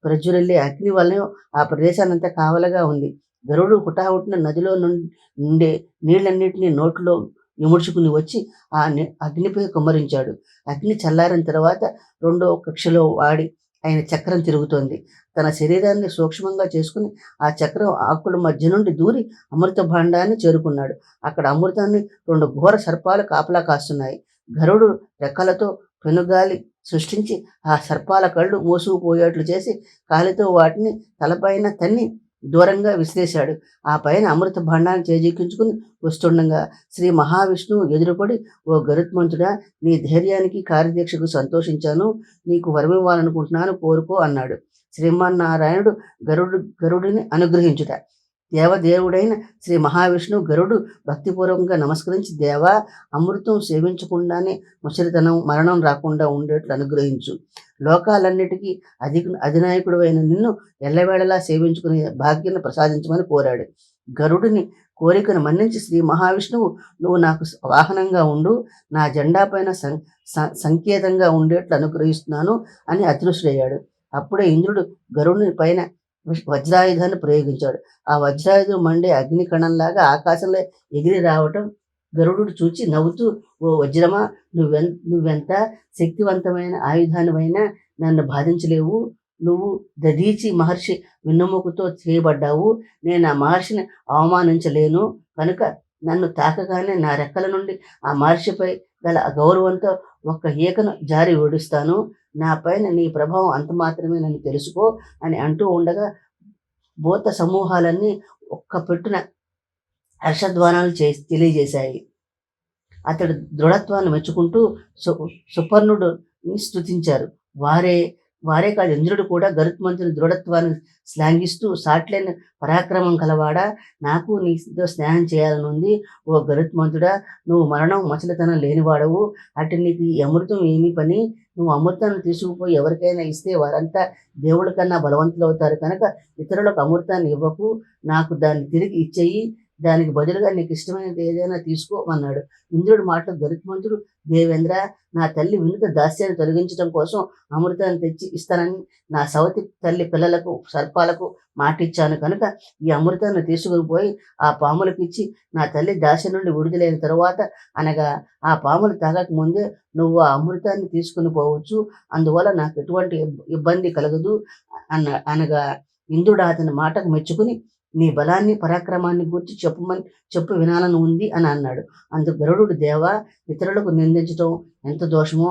ప్రజ్వరిల్లే అగ్ని వలన ఆ ప్రదేశానంతా కావలగా ఉంది. గరుడు హుటాహుటిన నదిలో నుండే నీళ్లన్నింటినీ నోట్లో ఇముడ్చుకుని వచ్చి ఆ అగ్నిపై కుమ్మరించాడు. అగ్ని చల్లారిన తర్వాత రెండో కక్షలో వాడి ఆయన చక్రం తిరుగుతోంది. తన శరీరాన్ని సూక్ష్మంగా చేసుకుని ఆ చక్రం ఆకుల మధ్య నుండి దూరి అమృత భాండాన్ని చేరుకున్నాడు. అక్కడ అమృతాన్ని రెండు ఘోర సర్పాలు కాపలా కాస్తున్నాయి. గరుడు రెక్కలతో పెనుగాలి సృష్టించి ఆ సర్పాల కళ్ళు మూసుకుపోయేట్లు చేసి కాలితో వాటిని తలపైన తన్ని దూరంగా విసిరేశాడు. ఆ పైన అమృత భాండాన్ని చేజిక్కించుకుని వస్తుండగా శ్రీ మహావిష్ణువు ఎదురుపడి, ఓ గరుత్మంతుడా, నీ ధైర్యానికి కార్యదీక్షకు సంతోషించాను. నీకు వరమివ్వాలనుకుంటున్నాను, కోరుకో అన్నాడు. శ్రీమన్నారాయణుడు గరుడిని అనుగ్రహించుట. దేవదేవుడైన శ్రీ మహావిష్ణువు గరుడు భక్తిపూర్వకంగా నమస్కరించి, దేవా, అమృతం సేవించకుండానే ముసలితనం, మరణం రాకుండా ఉండేట్లు అనుగ్రహించు. లోకాలన్నిటికీ అధినాయకుడు అయిన నిన్ను ఎల్లవేళలా సేవించుకునే భాగ్యాన్ని ప్రసాదించమని కోరాడు. గరుడిని కోరికను మన్నించి శ్రీ మహావిష్ణువు, నువ్వు నాకు వాహనంగా ఉండు, నా జెండా పైన సంకేతంగా ఉండేట్లు అనుగ్రహిస్తున్నాను అని అదృశ్యుడయ్యాడు. అప్పుడే ఇంద్రుడు గరుడిని పైన వజ్రాయుధాన్ని ప్రయోగించాడు. ఆ వజ్రాయుధం మండే అగ్ని కణంలాగా ఆకాశంలో ఎగిరి రావటం గరుడు చూచి నవ్వుతూ, ఓ వజ్రమా, నువ్వెంత శక్తివంతమైన ఆయుధానివైనా నన్ను బాధించలేవు. నువ్వు దధీచి మహర్షి వెన్నెముకతో చేయబడ్డావు. నేను ఆ మహర్షిని అవమానించలేను. కనుక నన్ను తాకగానే నా రెక్కల నుండి ఆ మహర్షిపై గల గౌరవంతో ఒక్క ఈకను జారి ఓడిస్తాను. నా పైన నీ ప్రభావం అంత మాత్రమే నన్ను తెలుసుకో అని అంటూ ఉండగా భూత సమూహాలన్నీ ఒక్క పెట్టున హర్షధ్వానాలు తెలియజేశాయి. అతడు దృఢత్వాన్ని మెచ్చుకుంటూ సుపర్ణుడిని స్తుతించారు. వారే కాదు, ఇంద్రుడు కూడా గరుత్మంతుని దృఢత్వాన్ని శ్లాఘిస్తూ, సాట్లేని పరాక్రమం కలవాడా, నాకు నీతో స్నేహం చేయాలనుంది. ఓ గరుత్మంతుడా, నువ్వు మరణం, మచలతనం లేనివాడవు. అటు నీకు ఈ అమృతం ఏమి పని? నువ్వు అమృతాన్ని తీసుకుపోయి ఎవరికైనా ఇస్తే వారంతా దేవుడి కన్నా బలవంతులు అవుతారు. కనుక ఇతరులకు అమృతాన్ని ఇవ్వకు, నాకు దాన్ని తిరిగి ఇచ్చేయి. దానికి బదులుగా నీకు ఇష్టమైనది ఏదైనా తీసుకో అన్నాడు. ఇంద్రుడి మాటలు గరుత్మంతుడు, దేవేంద్ర, నా తల్లి వినుత దాస్యాన్ని తొలగించడం కోసం అమృతాన్ని తెచ్చి ఇస్తానని నా సవతి తల్లి పిల్లలకు, సర్పాలకు మాటిచ్చాను. కనుక ఈ అమృతాన్ని తీసుకుని పోయి ఆ పాములకు ఇచ్చి నా తల్లి దాస్యం నుండి విడుదలైన తరువాత, అనగా ఆ పాములు తాగక ముందే నువ్వు ఆ అమృతాన్ని తీసుకుని పోవచ్చు. అందువల్ల నాకు ఎటువంటి ఇబ్బంది కలగదు అనగా ఇంద్రుడు అతని మాటకు మెచ్చుకుని, నీ బలాన్ని, పరాక్రమాన్ని గురించి చెప్పు వినాలని ఉంది అని అన్నాడు. అందుకు గరుడు, దేవా, ఇతరులకు నిందించడం ఎంత దోషమో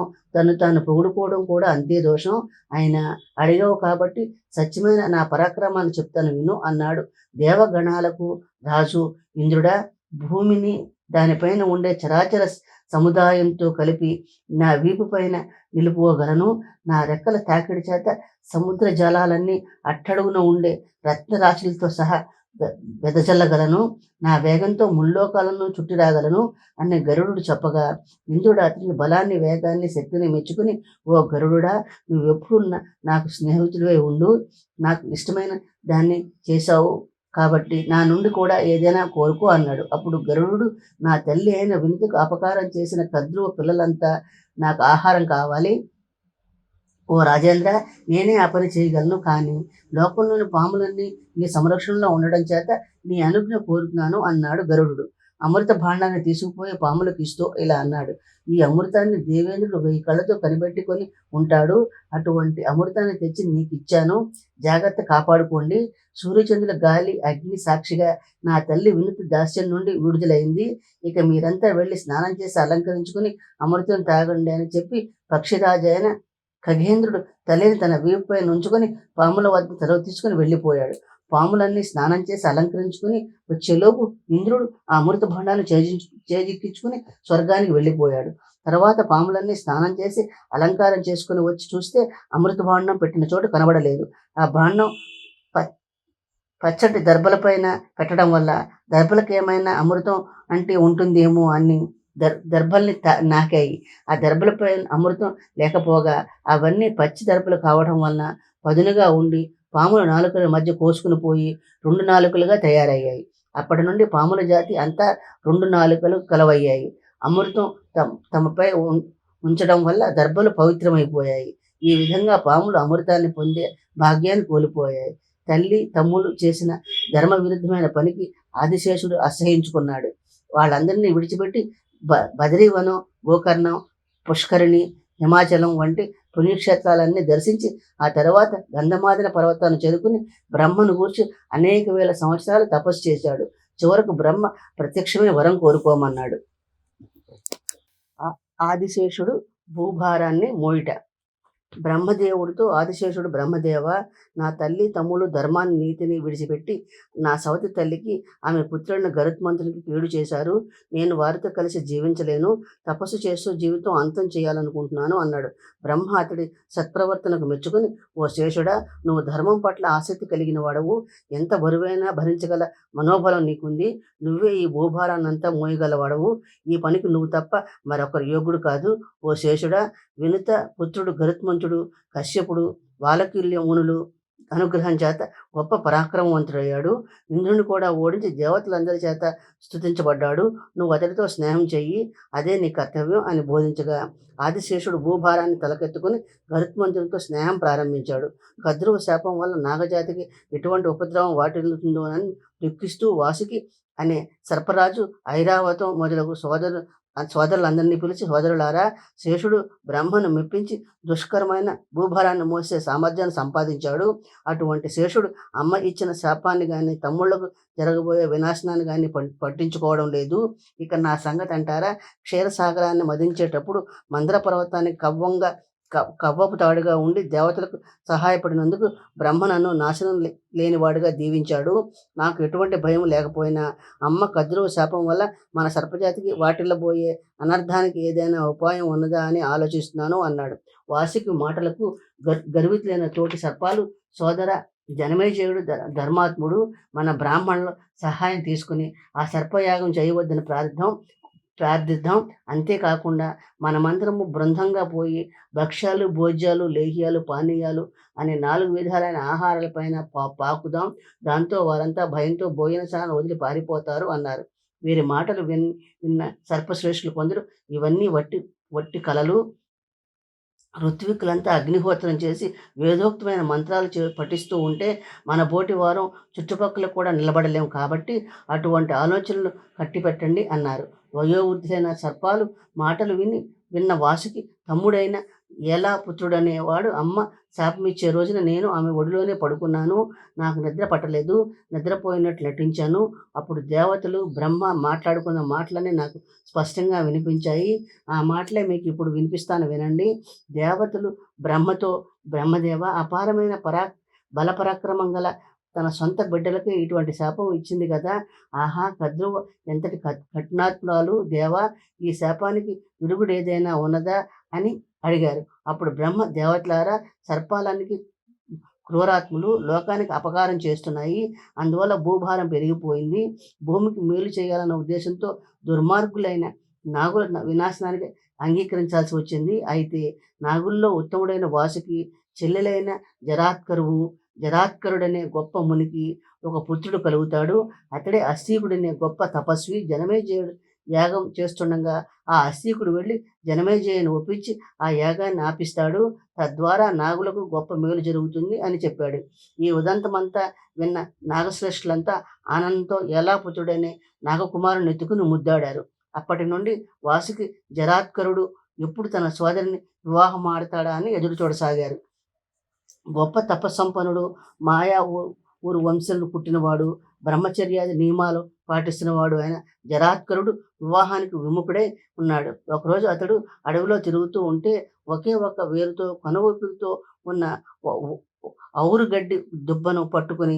తాను పొగుడుకోవడం కూడా అంతే దోషం. ఆయన అడిగావు కాబట్టి సత్యమైన నా పరాక్రమాన్ని చెప్తాను విను అన్నాడు. దేవగణాలకు రాజు ఇంద్రుడా, భూమిని దానిపైన ఉండే చరాచర సముదాయంతో కలిపి నా వీపు పైన నిలుపుకోగలను. నా రెక్కల తాకిడి చేత సముద్ర జలాలన్నీ అట్టడుగున ఉండే రత్నరాశులతో సహా వెదజల్లగలను, నా వేగంతో ముల్లోకాలను చుట్టి రాగలను అని గరుడు చెప్పగా, ఇంద్రుడు అతని బలాన్ని, వేగాన్ని, శక్తిని మెచ్చుకుని, ఓ గరుడుడా, నువ్వెప్పుడు నాకు స్నేహితుడివై ఉండు, నాకు ఇష్టమైన దాన్ని చేశావు కాబట్టి నా నుండి కూడా ఏదైనా కోరుకో అన్నాడు. అప్పుడు గరుడు, నా తల్లి అయిన వినుతకు అపకారం చేసిన కద్రువ పిల్లలంతా నాకు ఆహారం కావాలి. ఓ రాజేంద్ర, నేనే ఆ పని చేయగలను, కానీ లోకంలోని పాములన్నీ నీ సంరక్షణలో ఉండడం చేత నీ అనుజ్ఞ కోరుతున్నాను అన్నాడు గరుడు. అమృత భాండాన్ని తీసుకుపోయి పాములకు ఇస్తూ ఇలా అన్నాడు, ఈ అమృతాన్ని దేవేంద్రుడు 1000 కళ్ళతో కనిపెట్టుకొని ఉంటాడు. అటువంటి అమృతాన్ని తెచ్చి నీకు ఇచ్చాను, జాగ్రత్త కాపాడుకోండి. సూర్యచంద్రుల, గాలి, అగ్ని సాక్షిగా నా తల్లి వినుత దాస్యం నుండి విడుదలైంది. ఇక మీరంతా వెళ్ళి స్నానం చేసి అలంకరించుకుని అమృతం తాగండి అని చెప్పి పక్షిరాజు అయిన ఖగేంద్రుడు తల్లిని తన వీపుపై నుంచుకొని పాముల వద్ద సెలవు తీసుకుని వెళ్ళిపోయాడు. పాములన్నీ స్నానం చేసి అలంకరించుకుని వచ్చేలోపు ఇంద్రుడు ఆ అమృత భాండాన్ని చేజిక్కించుకుని స్వర్గానికి వెళ్ళిపోయాడు. తర్వాత పాములన్నీ స్నానం చేసి అలంకారం చేసుకుని వచ్చి చూస్తే అమృత భాండం పెట్టిన చోటు కనబడలేదు. ఆ భాండం పచ్చటి దర్భలపైన పెట్టడం వల్ల దర్భలకు ఏమైనా అమృతం అంటే ఉంటుందేమో అని దర్భల్ని నాకాయి. ఆ దర్భలపై అమృతం లేకపోగా అవన్నీ పచ్చి దర్భలు కావడం వలన పదునుగా ఉండి పాముల నాలుకల మధ్య కోసుకుని పోయి 2 నాలుకలుగా తయారయ్యాయి. అప్పటి నుండి పాముల జాతి అంతా 2 నాలుకలు కలవయ్యాయి. అమృతం తమపై ఉంచడం వల్ల దర్భలు పవిత్రమైపోయాయి. ఈ విధంగా పాములు అమృతాన్ని పొందే భాగ్యాన్ని కోల్పోయాయి. తల్లి, తమ్ముడు చేసిన ధర్మ విరుద్ధమైన పనికి ఆదిశేషుడు అసహించుకున్నాడు. వాళ్ళందరినీ విడిచిపెట్టి బదరీవనం, గోకర్ణం, పుష్కరిణి, హిమాచలం వంటి పుణ్యక్షేత్రాలన్నీ దర్శించి ఆ తర్వాత గంధమాదన పర్వతాన్ని చేరుకుని బ్రహ్మను గూర్చి అనేక వేల సంవత్సరాలు తపస్సు చేశాడు. చివరకు బ్రహ్మ ప్రత్యక్షమే వరం కోరుకోమన్నాడు. ఆదిశేషుడు భూభారాన్ని మోయిట. బ్రహ్మదేవుడితో ఆదిశేషుడు, బ్రహ్మదేవ, నా తల్లి, తమ్ముడు ధర్మాన్ని, నీతిని విడిచిపెట్టి నా సవతి తల్లికి, ఆమె పుత్రుడిని గరుత్మంతునికి కీడు చేశారు. నేను వారితో కలిసి జీవించలేను. తపస్సు చేస్తూ జీవితం అంతం చేయాలనుకుంటున్నాను అన్నాడు. బ్రహ్మ అతడి సత్ప్రవర్తనకు మెచ్చుకుని, ఓ శేషుడా, నువ్వు ధర్మం పట్ల ఆసక్తి కలిగిన వాడవు. ఎంత బరువైనా భరించగల మనోబలం నీకుంది. నువ్వే ఈ భూభారాన్నంతా మోయగలవాడవు. ఈ పనికి నువ్వు తప్ప మరొకరు యోగ్యుడు కాదు. ఓ శేషుడా, వినుత పుత్రుడు గరుత్మంతుడు కశ్యపుడు వాలకీల్య మునులు అనుగ్రహం చేత గొప్ప పరాక్రమవంతుడయ్యాడు. ఇంద్రుని కూడా ఓడించి దేవతలందరి చేత స్తుతించబడ్డాడు. నువ్వు అతడితో స్నేహం చెయ్యి, అదే నీ కర్తవ్యం అని బోధించగా ఆదిశేషుడు భూభారాన్ని తలకెత్తుకుని గరుత్మంతునితో స్నేహం ప్రారంభించాడు. కద్రువ శాపం వల్ల నాగజాతికి ఎటువంటి ఉపద్రవం వాటిల్లుతుందోనని దుఃఖిస్తూ వాసుకి అనే సర్పరాజు, ఐరావతం మొదలగు సోదరులందరినీ పిలిచి, సోదరులారా, శేషుడు బ్రహ్మను మెప్పించి దుష్కరమైన భూభారాన్ని మోసే సామర్థ్యాన్ని సంపాదించాడు. అటువంటి శేషుడు అమ్మ ఇచ్చిన శాపాన్ని కానీ తమ్ముళ్లకు జరగబోయే వినాశనాన్ని కానీ పట్టించుకోవడం లేదు. ఇక నా సంగతి అంటారా? క్షీరసాగరాన్ని మదించేటప్పుడు మందర పర్వతాన్ని కవ్వపు తాడుగా ఉండి దేవతలకు సహాయపడినందుకు బ్రహ్మ నన్ను నాశనం లేనివాడుగా దీవించాడు. నాకు ఎటువంటి భయం లేకపోయినా అమ్మ కద్రువ శాపం వల్ల మన సర్పజాతికి వాటిల్లబోయే అనర్థానికి ఏదైనా ఉపాయం ఉన్నదా అని ఆలోచిస్తున్నాను అన్నాడు. వాసుకి మాటలకు గర్వితులైన తోటి సర్పాలు, సోదర జనమేజయుడు ధర్మాత్ముడు, మన బ్రాహ్మణుల సహాయం తీసుకుని ఆ సర్పయాగం చేయవద్దని ప్రార్థిద్దాం. అంతేకాకుండా మనమందరము బృందంగా పోయి భక్ష్యాలు, భోజ్యాలు, లేహ్యాలు, పానీయాలు అనే 4 విధాలైన ఆహారాలపైన పాకుదాం. దాంతో వారంతా భయంతో భోజనశాలను వదిలి పారిపోతారు అన్నారు. వీరి మాటలు విన్న సర్పశ్రేష్ఠులు కొందరు, ఇవన్నీ వట్టి కలలు. ఋత్విక్కులంతా అగ్నిహోత్రం చేసి వేదోక్తమైన మంత్రాలు పఠిస్తూ ఉంటే మన బోటి వారం చుట్టుపక్కల కూడా నిలబడలేము. కాబట్టి అటువంటి ఆలోచనలు కట్టిపెట్టండి అన్నారు. వయోవృద్ధులైన సర్పాలు మాటలు విన్న వాసుకి తమ్ముడైన ఎలా పుత్రుడనేవాడు, అమ్మ శాపమిచ్చే రోజున నేను ఆమె ఒడిలోనే పడుకున్నాను. నాకు నిద్ర పట్టలేదు. నిద్రపోయినట్లు నటించాను. అప్పుడు దేవతలు, బ్రహ్మ మాట్లాడుకున్న మాటలన్నీ నాకు స్పష్టంగా వినిపించాయి. ఆ మాటలే మీకు ఇప్పుడు వినిపిస్తాను, వినండి. దేవతలు బ్రహ్మతో, బ్రహ్మదేవ, అపారమైన బలపరాక్రమం గల తన సొంత బిడ్డలకి ఇటువంటి శాపం ఇచ్చింది కదా. ఆహా, కద్రువ ఎంతటి కఠినాత్మురాలు దేవా, ఈ శాపానికి విరుగుడు ఏదైనా ఉన్నదా అని అడిగారు. అప్పుడు బ్రహ్మ, దేవతలారా, సర్పాలనికి క్రూరాత్ములు లోకానికి అపకారం చేస్తున్నాయి. అందువల్ల భూభారం పెరిగిపోయింది. భూమికి మేలు చేయాలన్న ఉద్దేశంతో దుర్మార్గులైన నాగుల వినాశనానికి అంగీకరించాల్సి వచ్చింది. అయితే నాగుల్లో ఉత్తముడైన వాసుకి చెల్లెలైన జరాత్కరుడనే గొప్ప మునికి ఒక పుత్రుడు కలుగుతాడు. అతడే అస్తీకుడనే గొప్ప తపస్వి. జనమేజయుడు యాగం చేస్తుండగా ఆ అస్తీకుడు వెళ్ళి జనమేజయుని ఒప్పించి ఆ యాగాన్ని ఆపిస్తాడు. తద్వారా నాగులకు గొప్ప మేలు జరుగుతుంది అని చెప్పాడు. ఈ ఉదంతమంతా విన్న నాగశ్రేష్ఠులంతా ఆనందంతో ఎలా పుత్రుడనే నాగకుమారుని ఎత్తుకుని ముద్దాడారు. అప్పటి నుండి వాసుకి జరాత్కరుడు ఎప్పుడు తన సోదరిని వివాహం ఆడతాడా అని ఎదురు చూడసాగారు. గొప్ప తపస్సంపన్నుడు, మాయా ఊరు వంశంలో పుట్టినవాడు, బ్రహ్మచర్యాది నియమాలు పాటిస్తున్నవాడు అయిన జరాత్కరుడు వివాహానికి విముఖుడై ఉన్నాడు. ఒకరోజు అతడు అడవిలో తిరుగుతూ ఉంటే ఒకే ఒక్క వేరుతో కొనవూపిరితో ఉన్న ఔరుగడ్డి దుబ్బను పట్టుకుని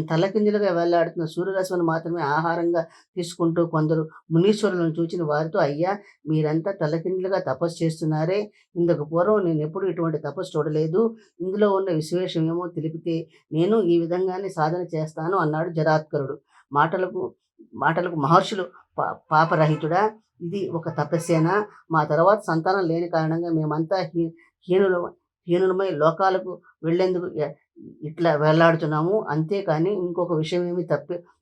తలకిందులుగా వెళ్లాడుతున్న సూర్యరశ్మిని మాత్రమే ఆహారంగా తీసుకుంటూ కొందరు మునీశ్వరులను చూచిన వారితో, అయ్యా, మీరంతా తలకిందులుగా తపస్సు చేస్తున్నారే, ఇందుకు పూర్వం నేను ఎప్పుడు ఇటువంటి తపస్సు చూడలేదు. ఇందులో ఉన్న విశేషం ఏమో తెలిపితే నేను ఈ విధంగానే సాధన చేస్తాను అన్నాడు జరాత్కరుడు. మాటలకు మహర్షులు, పాపరహితుడా, ఇది ఒక తపస్సేనా? మా తర్వాత సంతానం లేని కారణంగా మేమంతా హీనులమై లోకాలకు వెళ్లేందుకు ఇట్లా వేలాడుతున్నాము. అంతేకాని ఇంకొక విషయం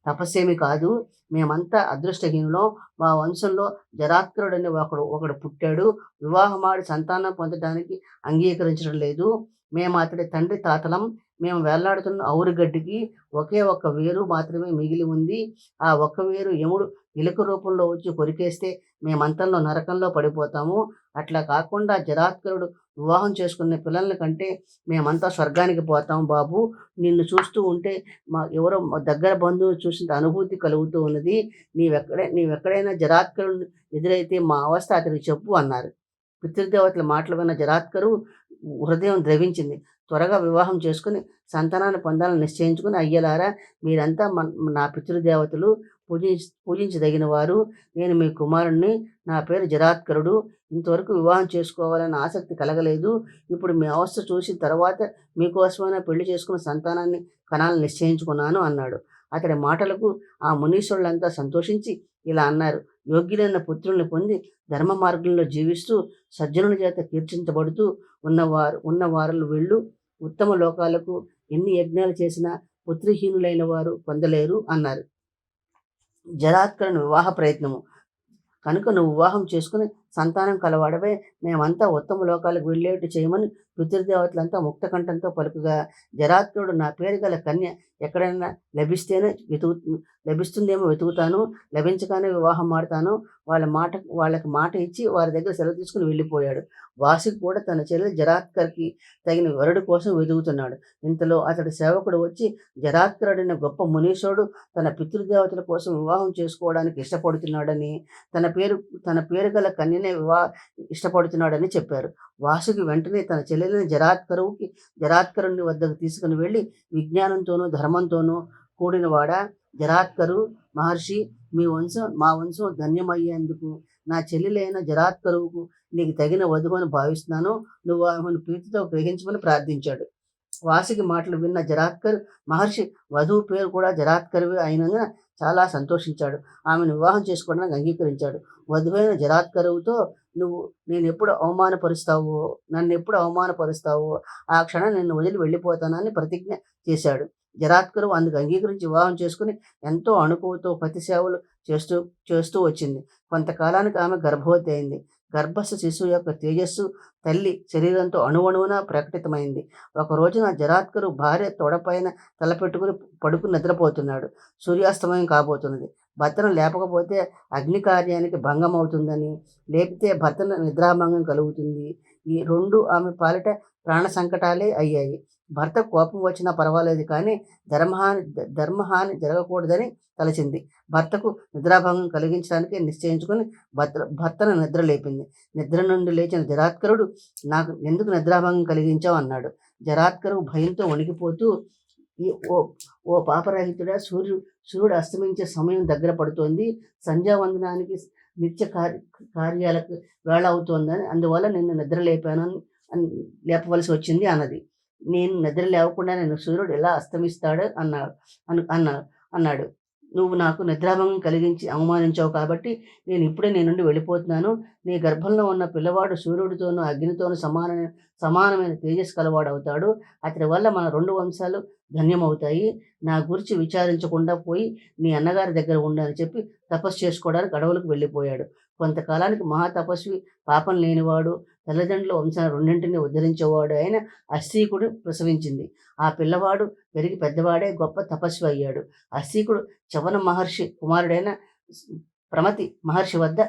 తపస్సేమి కాదు. మేమంతా అదృష్టహీనులం. మా వంశంలో జరాత్కరుడని ఒకడు పుట్టాడు. వివాహమాడి సంతానం పొందడానికి అంగీకరించడం లేదు. మేము అతడి తండ్రి తాతలం. మేము వేలాడుతున్న ఔరుగడ్డికి ఒకే ఒక్క వేరు మాత్రమే మిగిలి ఉంది. ఆ ఒక్క వేరు యముడు ఎలుక రూపంలో వచ్చి కొరికేస్తే మేమంతలో నరకంలో పడిపోతాము. అట్లా కాకుండా జరాత్కరుడు వివాహం చేసుకునే పిల్లల కంటే మేమంతా స్వర్గానికి పోతాం బాబు. నిన్ను చూస్తూ ఉంటే ఎవరో దగ్గర బంధువులు చూసిన అనుభూతి కలుగుతూ ఉన్నది. నీవెక్కడైనా జరాత్కరుడు ఎదురైతే మా అవస్థ అతనికి చెప్పు అన్నారు. పితృదేవతల మాటలు విన్న జరాత్కరు హృదయం ద్రవించింది. త్వరగా వివాహం చేసుకుని సంతానాన్ని పొందాలని నిశ్చయించుకుని, అయ్యలారా, మీరంతా నా పితృదేవతలు, పూజించదగిన వారు. నేను మీ కుమారుణ్ణి. నా పేరు జరాత్కరుడు. ఇంతవరకు వివాహం చేసుకోవాలన్న ఆసక్తి కలగలేదు. ఇప్పుడు మీ అవస్థ చూసిన తర్వాత మీకోసమైనా పెళ్లి చేసుకున్న సంతానాన్ని కనాలని నిశ్చయించుకున్నాను అన్నాడు. అతడి మాటలకు ఆ మునీశ్వరులంతా సంతోషించి ఇలా అన్నారు: యోగ్యులైన పుత్రుల్ని పొంది ధర్మ మార్గంలో జీవిస్తూ సజ్జనుల చేత కీర్తించబడుతూ ఉన్నవారు వెళ్ళు ఉత్తమ లోకాలకు ఎన్ని యజ్ఞాలు చేసినా పుత్రహీనులైన వారు పొందలేరు అన్నారు. జరాత్కరుని వివాహ ప్రయత్నము. కనుక నువ్వు వివాహం చేసుకుని సంతానం కలవాడవే, మేమంతా ఉత్తమ లోకాలకు వెళ్ళేట్టు చేయమని పితృదేవతలంతా ముక్తకంఠంతో పలుకుగా, జరాత్కరుడు నా పేరు గల కన్య ఎక్కడైనా లభిస్తుందేమో వెతుకుతాను, లభించగానే వివాహం ఆడతాను. వాళ్ళకి మాట ఇచ్చి వారి దగ్గర సెలవు తీసుకుని వెళ్ళిపోయాడు. వాసుకి కూడా తన చెల్లెలు జరాత్కర్కి తగిన వరుడు కోసం వెతుకుతున్నాడు. ఇంతలో అతడి సేవకుడు వచ్చి, జరాత్కరుడైన గొప్ప మునీశ్వరుడు తన పితృదేవతల కోసం వివాహం చేసుకోవడానికి ఇష్టపడుతున్నాడని, తన పేరు గల కన్యనే ఇష్టపడుతున్నాడని చెప్పారు. వాసుకి వెంటనే తన చెల్లెలిని జరాత్కరుని వద్దకు తీసుకుని వెళ్ళి, విజ్ఞానంతోనూ ధర్మంతోనూ కూడినవాడా జరాత్కరు మహర్షి, మా వంశం ధన్యమయ్యేందుకు నా చెల్లెలైన జరాత్కరువుకు నీకు తగిన వధువుని భావిస్తున్నాను. నువ్వు ఆమెను ప్రీతితో గ్రహించమని ప్రార్థించాడు. వాసుకి మాటలు విన్న జరాత్కర్ మహర్షి వధువు పేరు కూడా జరాత్కరువే అయినందున చాలా సంతోషించాడు. ఆమెను వివాహం చేసుకోవడానికి అంగీకరించాడు. వధువైన జరాత్కరువుతో, నన్ను ఎప్పుడు అవమానపరుస్తావో ఆ క్షణం నిన్ను వదిలి వెళ్ళిపోతానని ప్రతిజ్ఞ చేశాడు. జరాత్కరు అందుకు అంగీకరించి వివాహం చేసుకుని ఎంతో అణుకువతో పతి సేవలు చేస్తూ వచ్చింది. కొంతకాలానికి ఆమె గర్భవతి అయింది. గర్భస్థ శిశువు యొక్క తేజస్సు తల్లి శరీరంతో అణువణువున ప్రకటితమైంది. ఒక రోజున జరాత్కరు భార్య తొడపైన తలపెట్టుకుని పడుకుని నిద్రపోతున్నాడు. సూర్యాస్తమయం కాబోతున్నది. భర్తను లేపకపోతే అగ్ని కార్యానికి భంగం అవుతుందని, లేపితే భర్తను నిద్రాభంగం కలుగుతుంది. ఈ రెండు ఆమె పాలిట ప్రాణ సంకటాలే అయ్యాయి. భర్త కోపం వచ్చినా పర్వాలేదు, కానీ ధర్మహాని జరగకూడదని తలచింది. భర్తకు నిద్రాభంగం కలిగించడానికి నిశ్చయించుకుని భర్తను నిద్ర లేపింది. నిద్ర నుండి లేచిన జరాత్కరుడు, నాకు ఎందుకు నిద్రాభంగం కలిగించావు అన్నాడు. జరాత్కరు భయంతో వణికిపోతూ, ఓ పాపరహితుడా, సూర్యుడు అస్తమించే సమయం దగ్గర పడుతోంది. సంధ్యావందనానికి నిత్య కార్యాలకు వేళ అవుతోందని, అందువల్ల నిన్ను నిద్ర లేపవలసి వచ్చింది అన్నది. నేను నిద్ర లేవకుండా నేను సూర్యుడు ఎలా అస్తమిస్తాడు అన్నాడు. నువ్వు నాకు నిద్రాభంగం కలిగించి అవమానించావు కాబట్టి నేను ఇప్పుడే నీ నుండి వెళ్ళిపోతున్నాను. నీ గర్భంలో ఉన్న పిల్లవాడు సూర్యుడితోనూ అగ్నితోనూ సమానమైన తేజస్సు కలవాడవుతాడు. అతడి వల్ల మన 2 వంశాలు ధన్యమవుతాయి. నా గురించి విచారించకుండా పోయి నీ అన్నగారి దగ్గర ఉండు అని చెప్పి తపస్సు చేసుకోవడానికి అడవులకు వెళ్ళిపోయాడు. కొంతకాలానికి మహాతపస్వి, పాపం లేనివాడు, తల్లిదండ్రుల వంశాన్ని రెండింటినీ ఉద్ధరించేవాడు అయిన అస్సీకుడు ప్రసవించింది. ఆ పిల్లవాడు పెరిగి పెద్దవాడే గొప్ప తపస్వి అయ్యాడు. అస్సీకుడు చవన మహర్షి కుమారుడైన ప్రమతి మహర్షి వద్ద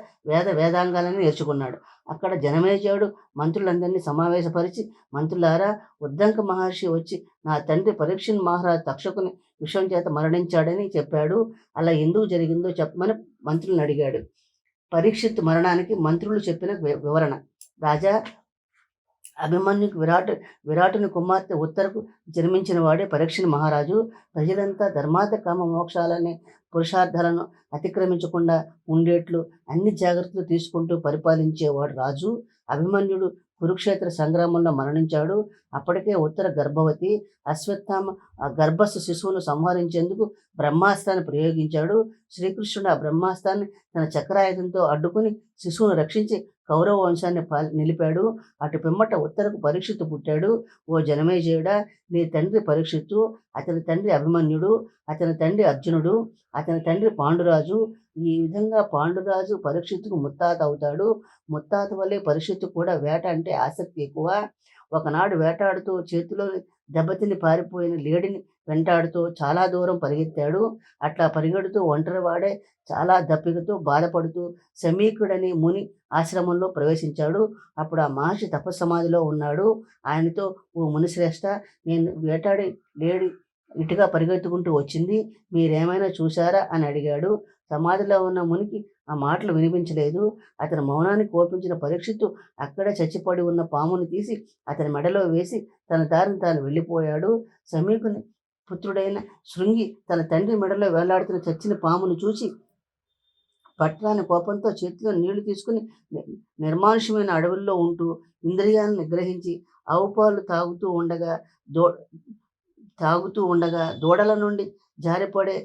వేదాంగాలను నేర్చుకున్నాడు. అక్కడ జనమేజయుడు మంత్రులందరినీ సమావేశపరిచి, మంత్రులారా, ఉద్దంక మహర్షి వచ్చి నా తండ్రి పరీక్షణ్ మహారాజు తక్షకుని విషం చేత మరణించాడని చెప్పాడు. అలా ఎందుకు జరిగిందో చెప్పమని మంత్రులను అడిగాడు. పరీక్షిత్ మరణానికి మంత్రులు చెప్పిన వివరణ. రాజా, అభిమన్యుకు విరాటుని కుమార్తె ఉత్తరకు జన్మించిన వాడే పరీక్షణ్ మహారాజు. ప్రజలంతా ధర్మార్థ కామ మోక్షాలనే పురుషార్థాలను అతిక్రమించకుండా ఉండేట్లు అన్ని జాగ్రత్తలు తీసుకుంటూ పరిపాలించేవాడు రాజు. అభిమన్యుడు కురుక్షేత్ర సంగ్రామంలో మరణించాడు. అప్పటికే ఉత్తర గర్భవతి. అశ్వత్థామ ఆ గర్భస్థ శిశువును సంహరించేందుకు బ్రహ్మాస్త్రాన్ని ప్రయోగించాడు. శ్రీకృష్ణుడు ఆ బ్రహ్మాస్త్రాన్ని తన చక్రాయుధంతో అడ్డుకుని శిశువును రక్షించి కౌరవ వంశాన్ని నిలిపాడు. అటు పిమ్మట ఉత్తరకు పరీక్షిత్తు పుట్టాడు. ఓ జనమేజయుడా, నీ తండ్రి పరీక్షిత్తు, అతని తండ్రి అభిమన్యుడు, అతని తండ్రి అర్జునుడు, అతని తండ్రి పాండురాజు. ఈ విధంగా పాండురాజు పరీక్షిత్తుకు ముత్తాత అవుతాడు. ముత్తాత వల్లే పరీక్షిత్తు కూడా వేట అంటే ఆసక్తి ఎక్కువ. ఒకనాడు వేటాడుతూ చేతిలో దెబ్బతిని పారిపోయిన లేడిని వెంటాడుతూ చాలా దూరం పరిగెత్తాడు. అట్లా పరిగెడుతూ ఒంటరివాడే చాలా దప్పికతో బాధపడుతూ సమీకుడని ముని ఆశ్రమంలో ప్రవేశించాడు. అప్పుడు ఆ మహర్షి తపస్సమాధిలో ఉన్నాడు. ఆయనతో, ఓ మునిశ్రేష్ఠ, నేను వేటాడి లేడి ఇటుగా పరిగెత్తుకుంటూ వచ్చింది, మీరేమైనా చూశారా అని అడిగాడు. సమాధిలో ఉన్న మునికి ఆ మాటలు వినిపించలేదు. అతని మౌనానికి కోపించిన పరీక్షిత్తు అక్కడే చచ్చిపడి ఉన్న పాముని తీసి అతని మెడలో వేసి తన దారిని తాను వెళ్ళిపోయాడు. సమీకుని పుత్రుడైన శృంగి తన తండ్రి మెడలో వేలాడుతున్న చచ్చిన పామును చూసి పట్టరాని కోపంతో చేతిలో నీళ్లు తీసుకుని నిర్మానుష్యమైన అడవుల్లో ఉంటూ ఇంద్రియాలను నిగ్రహించి ఆవు పాలు తాగుతూ ఉండగా దూడల నుండి జారిపడే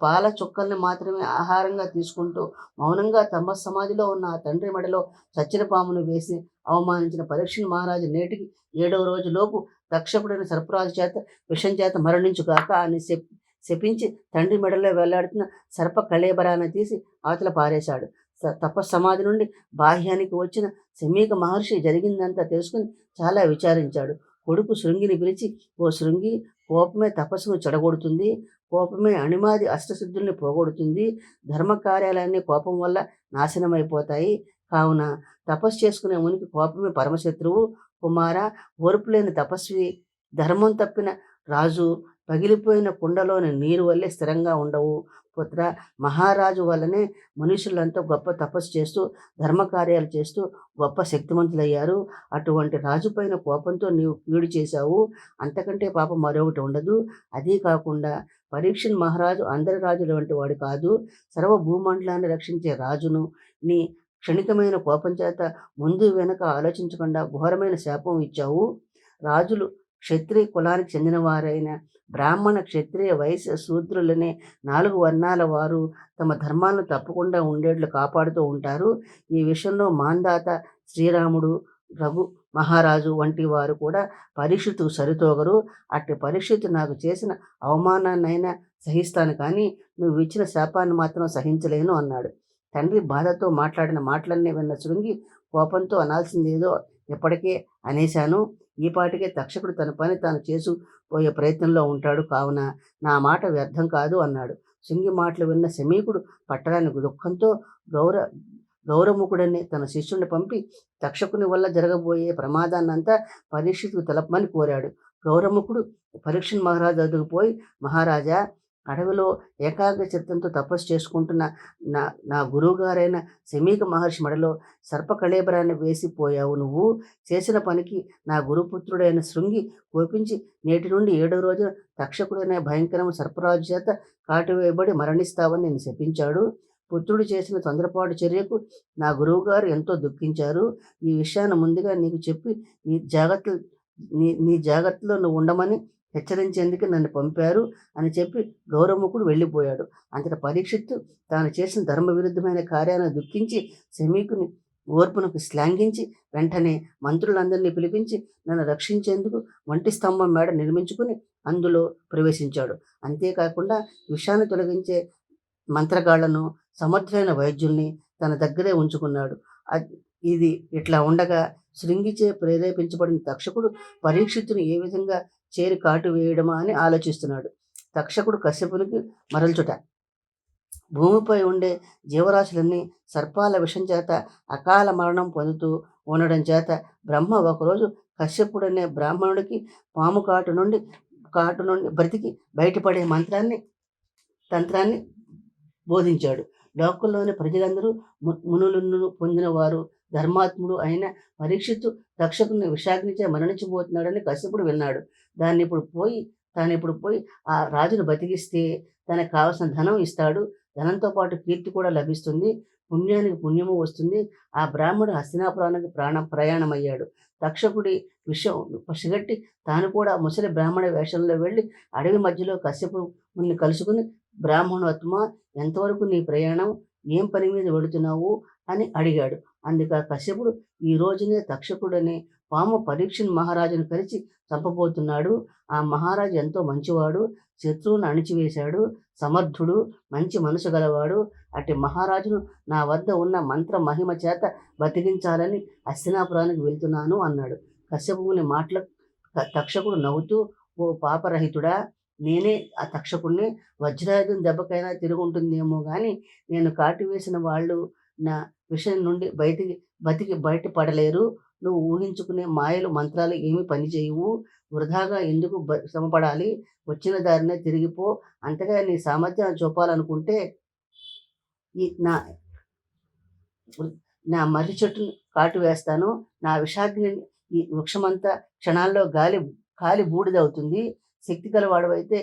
పాల చుక్కల్ని మాత్రమే ఆహారంగా తీసుకుంటూ మౌనంగా తమ సమాధిలో ఉన్న ఆ తండ్రి మెడలో చచ్చిన పామును వేసి అవమానించిన పరీక్షణ్ మహారాజు నేటికి 7వ రోజులోపు తక్షకుడైన సర్పరాజు చేత విషం చేత మరణించుగాక అని శపించి తండ్రి మెడలో వెళ్లాడుతున్న సర్ప కళేబరాన్ని తీసి అవతల పారేశాడు. తపస్సమాధి నుండి బాహ్యానికి వచ్చిన సమీక మహర్షి జరిగిందంతా తెలుసుకుని చాలా విచారించాడు. కొడుకు శృంగిని పిలిచి, ఓ శృంగి, కోపమే తపస్సును చెడగొడుతుంది, కోపమే అణిమాది అష్టసిద్ధుల్ని పోగొడుతుంది, ధర్మకార్యాలన్నీ కోపం వల్ల నాశనమైపోతాయి. కావున తపస్సు చేసుకునే మునికి కోపమే పరమశత్రువు. కుమార, ఓర్పు లేని తపస్వి, ధర్మం తప్పిన రాజు పగిలిపోయిన కుండలోని నీరు వల్లే స్థిరంగా ఉండవు. పుత్ర, మహారాజు వల్లనే మనుషులంతా గొప్ప తపస్సు చేస్తూ ధర్మకార్యాలు చేస్తూ గొప్ప శక్తివంతులయ్యారు. అటువంటి రాజుపైన కోపంతో నీవు కీడు చేశావు. అంతకంటే పాపం మరొకటి ఉండదు. అదీ కాకుండా పరీక్షణ్ మహారాజు అందరి రాజుల వంటి వాడు కాదు. సర్వ భూమండలాన్ని రక్షించే రాజును. నీ క్షణికమైన కోపం చేత ముందు వెనక ఆలోచించకుండా ఘోరమైన శాపం ఇచ్చావు. రాజులు క్షత్రియ కులానికి చెందిన వారైన బ్రాహ్మణ, క్షత్రియ, వైశ్య, శూద్రులనే 4 వర్ణాల వారు తమ ధర్మాలను తప్పకుండా ఉండేట్లు కాపాడుతూ ఉంటారు. ఈ విషయంలో మాందాత, శ్రీరాముడు, రఘు మహారాజు వంటి వారు కూడా పరీక్షిత్తు సరితోగరు. అట్టి పరీక్షిత్తు నాకు చేసిన అవమానాన్నైనా సహిస్తాను, కానీ నువ్వు ఇచ్చిన శాపాన్ని మాత్రం సహించలేను అన్నాడు. తండ్రి బాధతో మాట్లాడిన మాటలన్నీ విన్న శృంగి కోపంతో అనాల్సిందేదో ఇప్పటికే అనేశాను. ఈ పాటికే తక్షకుడు తన పని తాను పోయే ప్రయత్నంలో ఉంటాడు, కావున నా మాట వ్యర్థం కాదు అన్నాడు. శృంగి మాటలు విన్న సమీకుడు పట్టరాని దుఃఖంతో గౌరముఖుడని తన శిష్యుడిని పంపి తక్షకుని వల్ల జరగబోయే ప్రమాదాన్నంతా పరీక్షిత్తుకు తెలపమని కోరాడు. గౌరముఖుడు పరీక్షణ్ మహారాజు దగ్గరకు పోయి, మహారాజా, అడవిలో ఏకాగ్ర చిత్తంతో తపస్సు చేసుకుంటున్న నా గురువుగారైన సమీక మహర్షి మెడలో సర్పకళేబరాన్ని వేసిపోయావు. నువ్వు చేసిన పనికి నా గురుపుత్రుడైన శృంగి కోపించి నేటి నుండి 7వ రోజున తక్షకుడైన భయంకరమైన సర్పరాజు చేత కాటివేయబడి మరణిస్తావని నేను శపించాడు. పుత్రుడు చేసిన తొందరపాటు చర్యకు నా గురువుగారు ఎంతో దుఃఖించారు. ఈ విషయాన్ని ముందుగా నీకు చెప్పి నీ జాగ్రత్తలు నీ నీ జాగ్రత్తలో నువ్వు ఉండమని హెచ్చరించేందుకు నన్ను పంపారు అని చెప్పి గౌరవముఖుడు వెళ్ళిపోయాడు. అంతట పరీక్షిత్తు తాను చేసిన ధర్మ విరుద్ధమైన కార్యాలను దుఃఖించి శమీకుని ఓర్పునకు శ్లాఘించి వెంటనే మంత్రులందరినీ పిలిపించి నన్ను రక్షించేందుకు వంటి స్తంభం మేడ నిర్మించుకుని అందులో ప్రవేశించాడు. అంతేకాకుండా విషాన్ని తొలగించే మంత్రగాళ్లను, సమర్థులైన వైద్యుల్ని తన దగ్గరే ఉంచుకున్నాడు. ఇది ఇట్లా ఉండగా శృంగిచే ప్రేరేపించబడిన తక్షకుడు పరీక్షిత్తుని ఏ విధంగా చేరి కాటు వేయడమా అని ఆలోచిస్తున్నాడు. తక్షకుడు కశ్యపునికి మరల్చుట. భూమిపై ఉండే జీవరాశులన్నీ సర్పాల విషం చేత అకాల మరణం పొందుతూ ఉండడం చేత బ్రహ్మ ఒకరోజు కశ్యపుడనే బ్రాహ్మణుడికి పాము కాటు నుండి బ్రతికి బయటపడే తంత్రాన్ని బోధించాడు. లోకంలోని ప్రజలందరూ మునులను పొందినవారు, ధర్మాత్ముడు అయిన పరీక్షిత్తు తక్షకుని విషాగ్నిచే మరణించబోతున్నాడని కశ్యపుడు విన్నాడు. తాను ఇప్పుడు పోయి ఆ రాజును బతికిస్తే తనకు కావలసిన ధనం ఇస్తాడు. ధనంతో పాటు కీర్తి కూడా లభిస్తుంది. పుణ్యానికి పుణ్యము వస్తుంది. ఆ బ్రాహ్మణుడు హస్తినాపురానికి ప్రయాణమయ్యాడు. తక్షకుడి విషయం పసిగట్టి తాను కూడా ముసలి బ్రాహ్మణ వేషంలో వెళ్ళి అడవి మధ్యలో కశ్యపుని కలుసుకుని, బ్రాహ్మణోత్తమ, ఎంతవరకు నీ ప్రయాణం, ఏం పని మీద వెళుతున్నావు అని అడిగాడు. అందుక కశ్యపుడు, ఈ రోజునే తక్షకుడనే పాము పరీక్షను మహారాజును కలిసి చంపబోతున్నాడు. ఆ మహారాజు ఎంతో మంచివాడు, శత్రువును అణిచివేశాడు, సమర్థుడు, మంచి మనసు గలవాడు. అట్టి మహారాజును నా వద్ద ఉన్న మంత్ర మహిమ చేత బతికించాలని హస్తినాపురానికి వెళ్తున్నాను అన్నాడు. కశ్యపుని మాటల తక్షకుడు నవ్వుతూ, ఓ పాపరహితుడా, నేనే ఆ తక్షకుడిని. వజ్రాయుధం దెబ్బకైనా తిరుగుంటుందేమో కానీ నేను కాటు వేసిన వాళ్ళు నా విషయం నుండి బయటపడలేరు. నువ్వు ఊహించుకునే మాయలు, మంత్రాలు ఏమి పనిచేయవు. వృధాగా ఎందుకు శ్రమపడాలి? వచ్చిన దారినే తిరిగిపో. అంతగా నీ సామర్థ్యాన్ని చూపాలనుకుంటే నా మర్రి చెట్టును కాటు వేస్తాను. నా విషాగ్ని ఈ వృక్షమంతా క్షణాల్లో కాలి బూడిదవుతుంది. శక్తి గలవాడవైతే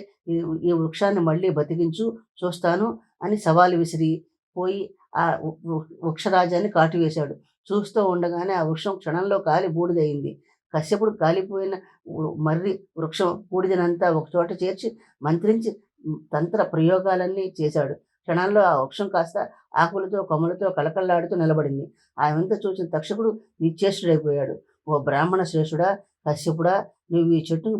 ఈ వృక్షాన్ని మళ్ళీ బతికించు, చూస్తాను అని సవాలు విసిరి పోయి ఆ వృక్షరాజాన్ని కాటు వేశాడు. చూస్తూ ఉండగానే ఆ వృక్షం క్షణంలో కాలి బూడిదయింది. కశ్యపుడు కాలిపోయిన మర్రి వృక్షం బూడిదనంతా ఒకచోట చేర్చి మంత్రించి తంత్ర ప్రయోగాలన్నీ చేశాడు. క్షణాల్లో ఆ వృక్షం కాస్త ఆకులతో కొమ్మలతో కళకళలాడుతూ నిలబడింది. ఆ వింత చూసిన తక్షకుడు నిశ్చేష్టుడైపోయాడు. ఓ బ్రాహ్మణ శ్రేష్ఠుడా, కశ్యపుడా, నువ్వు ఈ చెట్టును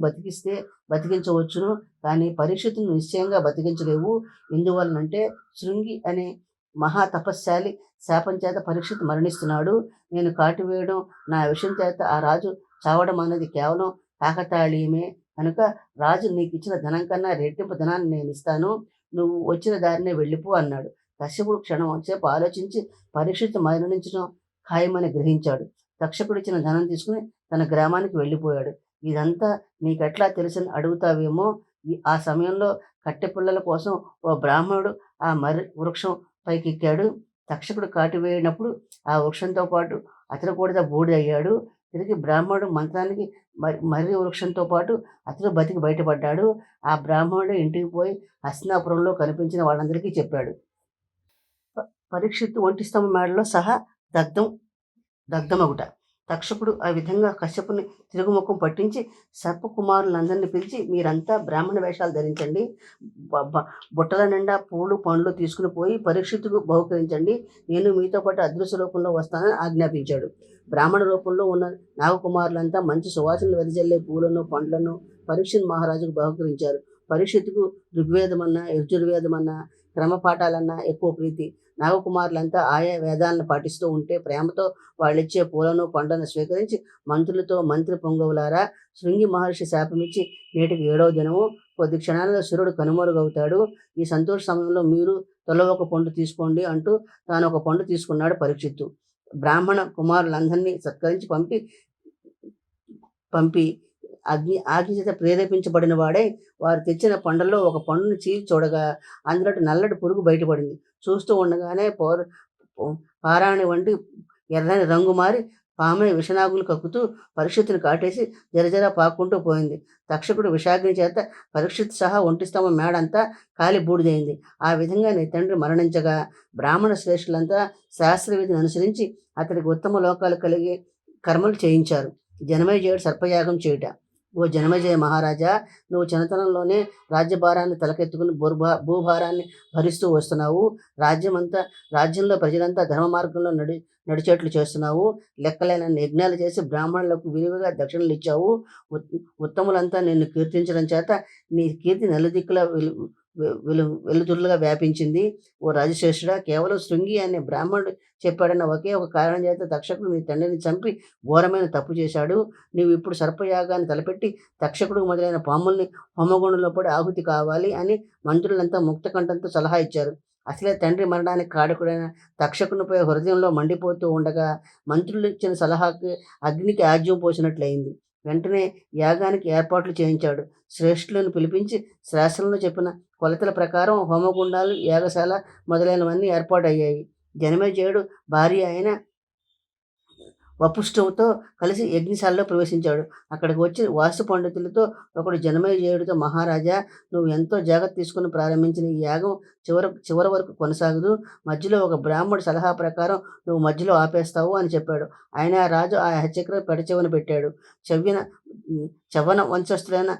బతికించవచ్చును, కానీ పరీక్షితును నిశ్చయంగా బతికించలేవు. ఎందువలనంటే శృంగి అనే మహా తపశ్శాలి శాపం చేత పరీక్షిత్ మరణిస్తున్నాడు. నేను కాటు వేయడం, నా విషయం చేత ఆ రాజు చావడం అనేది కేవలం కాకతాళీయమే. కనుక రాజు నీకు ఇచ్చిన ధనం కన్నా రెట్టింపు ధనాన్ని నేను ఇస్తాను. నువ్వు వచ్చిన దారినే వెళ్ళిపో అన్నాడు. కశ్యపుడు క్షణం సేపు ఆలోచించి పరీక్షిత్ మరణించడం ఖాయమని గ్రహించాడు. తక్షకుడు ఇచ్చిన ధనం తీసుకుని తన గ్రామానికి వెళ్ళిపోయాడు. ఇదంతా నీకెట్లా తెలుసని అడుగుతావేమో. ఆ సమయంలో కట్టెపుల్లల కోసం ఓ బ్రాహ్మణుడు ఆ మర్రి వృక్షం పైకెక్కాడు. తక్షకుడు కాటు వేయినప్పుడు ఆ వృక్షంతో పాటు అతడు కూడా బూడిదయ్యాడు. తిరిగి బ్రాహ్మణుడు మంత్రానికి మర్రి వృక్షంతో పాటు అతడు బతికి బయటపడ్డాడు. ఆ బ్రాహ్మణుడు ఇంటికి పోయి హస్తినాపురంలో కనిపించిన వాళ్ళందరికీ చెప్పాడు. పరీక్షిత్తు ఒంటి స్తంభం మేడలో సహా దగ్ధమగుట. తక్షకుడు ఆ విధంగా కశ్యపుని తిరుగుముఖం పట్టించి సర్పకుమారులందరినీ పిలిచి, మీరంతా బ్రాహ్మణ వేషాలు ధరించండి, బుట్టల నిండా పూలు పండ్లు తీసుకుని పోయి పరీక్షిత్తుకు బహుకరించండి, నేను మీతో పాటు అదృశ్య రూపంలో వస్తానని ఆజ్ఞాపించాడు. బ్రాహ్మణ రూపంలో ఉన్న నాగకుమారులంతా మంచి సువాసనలు వెదజల్లే పూలను పండ్లను పరీక్షిత్ మహారాజుకు బహుకరించారు. పరీక్షిత్తుకు ఋగ్వేదమన్నా, యజుర్వేదమన్నా, క్రమపాఠాలన్నా ఎక్కువ ప్రీతి. నాగకుమారులంతా ఆయా వేదాలను పాటిస్తూ ఉంటే ప్రేమతో వాళ్ళిచ్చే పూలను పండ్లను స్వీకరించి మంత్రులతో, మంత్రి పొంగవులారా, శృంగి మహర్షి శాపమిచ్చి నేటికి 7వ దినము, కొద్ది క్షణాలలో శిరుడు కనుమరుగవుతాడు. ఈ సంతోష సమయంలో మీరు తొల ఒక పండు తీసుకోండి అంటూ తాను ఒక పండు తీసుకున్నాడు పరీక్షిత్తు. బ్రాహ్మణ కుమారులందరినీ సత్కరించి పంపి ఆజ్ఞ చేత ప్రేరేపించబడిన వాడై వారు తెచ్చిన పండ్లలో ఒక పండును చీల్చి చూడగా అందులో నల్లటి పురుగు బయటపడింది. చూస్తూ ఉండగానే పారాణి వంటి ఎర్రని రంగు మారి పామే విషనాగులు కక్కుతూ పరీక్షిత్తుని కాటేసి జరజర పాక్కుంటూ పోయింది. తక్షకుడు విషాగ్ని చేత పరీక్షిత్ సహా ఒంటి స్తంభం మేడంతా కాలి బూడిదైంది. ఆ విధంగా నీ తండ్రి మరణించగా బ్రాహ్మణ శ్రేష్ఠులంతా శాస్త్రవిధిని అనుసరించి అతడికి ఉత్తమ లోకాలు కలిగే కర్మలు చేయించారు. జనమేజయుడు సర్పయాగం చేయుట. ఓ జనమేజయ మహారాజా, నువ్వు చిన్నతనంలోనే రాజ్యభారాన్ని తలకెత్తుకుని భూభారాన్ని భరిస్తూ వస్తున్నావు. రాజ్యంలో ప్రజలంతా ధర్మ మార్గంలో నడిచేట్లు చేస్తున్నావు. లెక్కలేనన్ని యజ్ఞాలు చేసి బ్రాహ్మణులకు విరివిగా దక్షిణలు ఇచ్చావు. ఉత్తములంతా నిన్ను కీర్తించడం చేత నీ కీర్తి నలుదిక్కులా వెలుతురులుగా వ్యాపించింది. ఓ రాజశ్రేష్ఠుడా, కేవలం శృంగి అనే బ్రాహ్మణుడు చెప్పాడన్న ఒకే ఒక కారణం చేత తక్షకుడు నీ తండ్రిని చంపి ఘోరమైన తప్పు చేశాడు. నీవు ఇప్పుడు సర్పయాగాన్ని తలపెట్టి తక్షకుడు మొదలైన పాముల్ని హోమగుండంలో పడి ఆహుతి కావాలి అని మంత్రులంతా ముక్తకంఠంతో సలహా ఇచ్చారు. అసలే తండ్రి మరణానికి కారకుడైన తక్షకునిపై హృదయంలో మండిపోతూ ఉండగా మంత్రులు ఇచ్చిన సలహాకి అగ్నికి ఆజ్యం పోసినట్లయింది. వెంటనే యాగానికి ఏర్పాట్లు చేయించాడు. శ్రేష్ఠులను పిలిపించి శాస్త్రంలో చెప్పిన కొలతల ప్రకారం హోమగుండాలు, యాగశాల మొదలైనవన్నీ ఏర్పాటయ్యాయి. జనమేజయుడు భార్య అయిన వపుష్ఠువుతో కలిసి యజ్ఞశాలలో ప్రవేశించాడు. అక్కడికి వచ్చి వాస్తు పండితులతో ఒకడు జనమేజయుడితో, మహారాజా, నువ్వు ఎంతో జాగ్రత్త తీసుకుని ప్రారంభించిన ఈ యాగం చివరి వరకు కొనసాగదు. మధ్యలో ఒక బ్రాహ్మణుడి సలహా ప్రకారం నువ్వు మధ్యలో ఆపేస్తావు అని చెప్పాడు. ఆయన రాజు ఆ హెచ్చరికను పెడచెవిన పెట్టాడు. చవ్వన వంశస్థులైన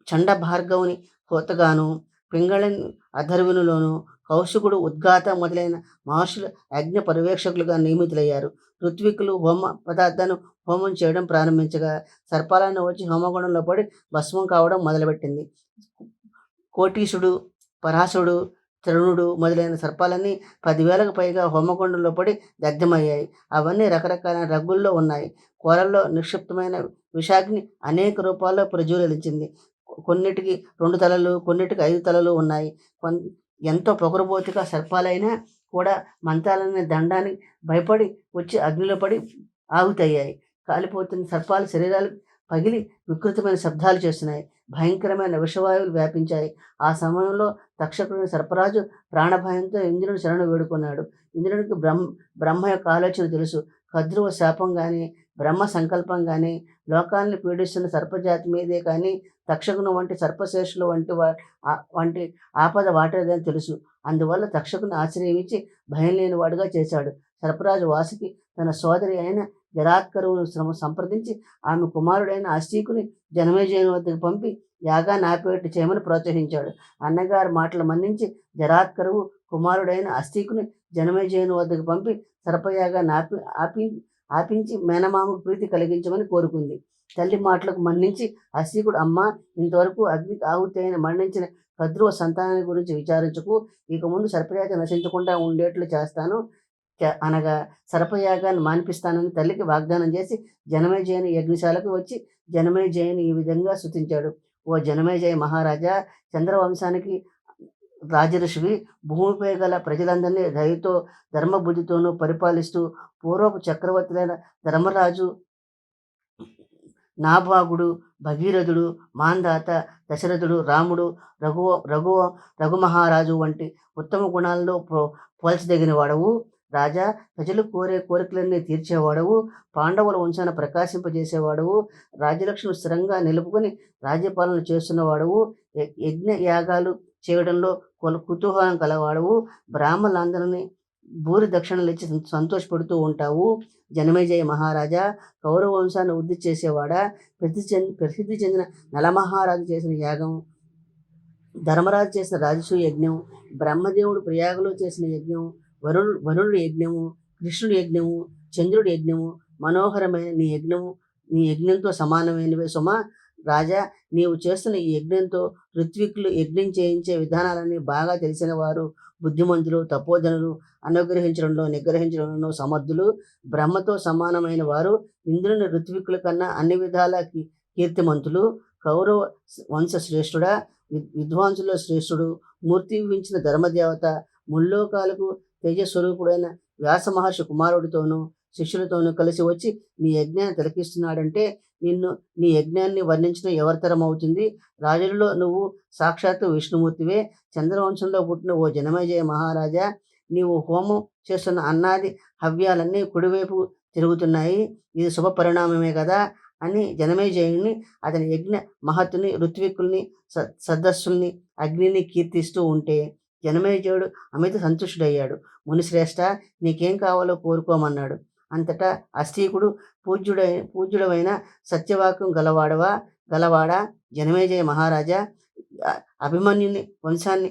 చండ భార్గవుని హోతగాను, పింగళని అధర్వినులోను, కౌశికుడు, ఉద్గాత మొదలైన మహర్షులు యజ్ఞ పర్యవేక్షకులుగా నియమితులయ్యారు. ఋత్వికులు హోమ పదార్థాన్ని హోమం చేయడం ప్రారంభించగా సర్పాలను వచ్చి హోమగుండంలో పడి భస్మం కావడం మొదలుపెట్టింది. కోటీశుడు, పరాశుడు, తరుణుడు మొదలైన సర్పాలన్నీ 10,000కు పైగా హోమగుండంలో పడి దగ్ధమయ్యాయి. అవన్నీ రకరకాల రంగుల్లో ఉన్నాయి. కోరల్లో నిక్షిప్తమైన విషాగ్ని అనేక రూపాల్లో ప్రజ్వలించింది. కొన్నిటికి 2 తలలు, కొన్నిటికి 5 తలలు ఉన్నాయి. ఎంతో పొగరుబోతుగా సర్పాలైనా కూడా మంత్రాలనే దండానికి భయపడి వచ్చి అగ్నిలో పడి ఆహుతయ్యాయి. కాలిపోతున్న సర్పాల శరీరాలు పగిలి వికృతమైన శబ్దాలు చేస్తున్నాయి. భయంకరమైన విషవాయువులు వ్యాపించాయి. ఆ సమయంలో తక్షకుడైన సర్పరాజు ప్రాణభయంతో ఇంద్రుని శరణు వేడుకున్నాడు. ఇంద్రునికి బ్రహ్మ యొక్క ఆలోచన తెలుసు. కద్రువ శాపం కానీ, బ్రహ్మ సంకల్పం కానీ లోకాలను పీడిస్తున్న సర్పజాతి మీదే కానీ తక్షకుని వంటి సర్పశేషులు వంటి ఆపద వాటేదని తెలుసు. అందువల్ల తక్షకుని ఆశ్రయించి భయం లేని వాడుగా చేశాడు. సర్పరాజు వాసుకి తన సోదరి అయిన జరాత్కరువును సంప్రదించి ఆమె కుమారుడైన అస్తీకుని జనమేజయుని వద్దకు పంపి యాగాన్ని ఆపేట్టు చేయమని ప్రోత్సహించాడు. అన్నగారి మాటలు మన్నించి జరాత్కరువు కుమారుడైన అస్తీకుని జనమేజయుని వద్దకు పంపి సర్పయాగాన్ని ఆపించి మేనమామకు ప్రీతి కలిగించమని కోరుకుంది. తల్లి మాటలకు మన్నించి అస్తీకుడు, అమ్మ, ఇంతవరకు అగ్నికి ఆహుతి అయిన మరణించిన కద్రువ సంతానాన్ని గురించి విచారించకు. ఇక ముందు సర్పయాగం నశించకుండా ఉండేట్లు చేస్తాను అనగా సర్పయాగాన్ని మాన్పిస్తానని తల్లికి వాగ్దానం చేసి జనమేజయుని యజ్ఞశాలకు వచ్చి జనమేజయుని ఈ విధంగా స్తుతించాడు. ఓ జనమేజయ మహారాజా, చంద్రవంశానికి రాజఋషివి, భూమిపై గల ప్రజలందరినీ దయతో ధర్మబుద్ధితోనూ పరిపాలిస్తూ పూర్వపు చక్రవర్తులైన ధర్మరాజు, నాభాగుడు, భగీరథుడు, మాంధాత, దశరథుడు, రాముడు, రఘుమహారాజు వంటి ఉత్తమ గుణాల్లో పోల్చదగిన వాడవు. రాజా, ప్రజలు కోరే కోరికలన్నీ తీర్చేవాడవు. పాండవుల వంశాన ప్రకాశింపజేసేవాడవు. రాజ్యలక్ష్మిని స్థిరంగా నిలుపుకొని రాజ్యపాలన చేస్తున్నవాడవు. యజ్ఞ యాగాలు చేయడంలో కుతూహలం కలవాడవు. బ్రాహ్మణులందరినీ భూరి దక్షిణలు ఇచ్చి సంతోషపడుతూ ఉంటావు. జనమేజయ మహారాజా, కౌరవ వంశాన్ని వృద్ధి చేసేవాడా, ప్రసిద్ధి చెందిన నలమహారాజు చేసిన యాగం, ధర్మరాజు చేసిన రాజసూయ యజ్ఞం, బ్రహ్మదేవుడు ప్రయాగలో చేసిన యజ్ఞం, వరుణుడి యజ్ఞము, కృష్ణుడి యజ్ఞము, చంద్రుడి యజ్ఞము, మనోహరమైన నీ యజ్ఞంతో సమానమైనవే సుమా. రాజా, నీవు చేస్తున్న ఈ యజ్ఞంతో ఋత్వికులు యజ్ఞం చేయించే విధానాలన్నీ బాగా తెలిసిన వారు, బుద్ధిమంతులు, తపోధనులు, అనుగ్రహించడంలో నిగ్రహించడంలో సమర్థులు, బ్రహ్మతో సమానమైన వారు, ఇంద్రుని ఋత్వికుల కన్నా అన్ని విధాల కీర్తిమంతులు. కౌరవ వంశ శ్రేష్ఠుడా, విద్వాంసులో శ్రేష్ఠుడు, మూర్తి వించిన ధర్మదేవత, ముల్లోకాలకు తేజస్వరూపుడైన వ్యాస మహర్షి కుమారుడితోనూ శిష్యులతోనూ కలిసి వచ్చి నీ యజ్ఞాన్ని తిలకిస్తున్నాడంటే నీ యజ్ఞాన్ని వర్ణించడం ఎవరితరం అవుతుంది? రాజులలో నువ్వు సాక్షాత్తు విష్ణుమూర్తివే. చంద్రవంశంలో పుట్టిన ఓ జనమేజయ మహారాజా, నీవు హోమం చేస్తున్న అన్నాది హవ్యాలన్నీ కుడివైపు తిరుగుతున్నాయి. ఇది శుభ పరిణామమే కదా అని జనమేజయుని, అతని యజ్ఞ మహత్తుని, ఋత్వికుల్ని, సదస్సుల్ని, అగ్నిని కీర్తిస్తూ ఉంటే జనమేజయుడు అమిత సంతుష్టుడయ్యాడు. మునిశ్రేష్ఠ, నీకేం కావాలో కోరుకోమన్నాడు. అంతటా అస్థీకుడు పూజ్యుడమైన సత్యవాక్యం గలవాడా జనమేజయ మహారాజా, అభిమన్యుని వంశాన్ని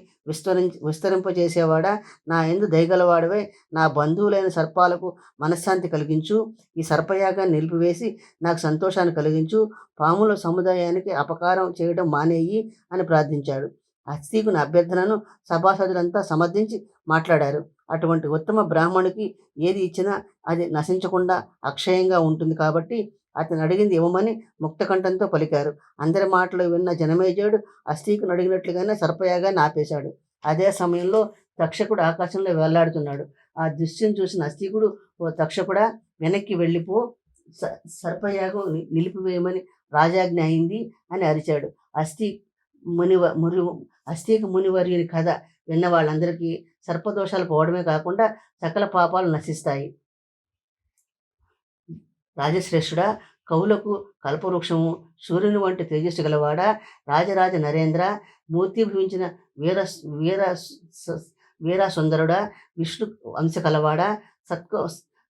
విస్తరింపజేసేవాడా, నా యందు దయగలవాడవై నా బంధువులైన సర్పాలకు మనశ్శాంతి కలిగించు. ఈ సర్పయాగాన్ని నిలిపివేసి నాకు సంతోషాన్ని కలిగించు. పాముల సముదాయానికి అపకారం చేయడం మానేయి అని ప్రార్థించాడు. అస్థీకుని అభ్యర్థనను సభాసదులంతా సమర్థించి మాట్లాడారు. అటువంటి ఉత్తమ బ్రాహ్మణునికి ఏది ఇచ్చినా అది నశించకుండా అక్షయంగా ఉంటుంది కాబట్టి అతను అడిగింది ఇవ్వమని ముక్తకంఠంతో పలికారు. అందరి మాటలు విన్న జనమేజయుడు అస్థీకుని అడిగినట్లుగానే సర్పయాగాన్ని ఆపేశాడు. అదే సమయంలో తక్షకుడు ఆకాశంలో వేలాడుతున్నాడు. ఆ దృశ్యం చూసిన అస్థీకుడు, ఓ తక్షకుడా, వెనక్కి వెళ్ళిపో, సర్పయాగం నిలిపివేయమని రాజాజ్ఞ అయింది అని అరిచాడు. అస్థీక మునివర్యుని కథ విన్న వాళ్ళందరికీ సర్పదోషాలు పోవడమే కాకుండా సకల పాపాలు నశిస్తాయి. రాజశ్రేష్ఠుడా, కవులకు కల్పవృక్షము, సూర్యుని వంటి తేజస్సు గలవాడా, రాజరాజ నరేంద్ర, మూర్తి భవించిన వీరా సుందరుడా, విష్ణు వంశ కలవాడా,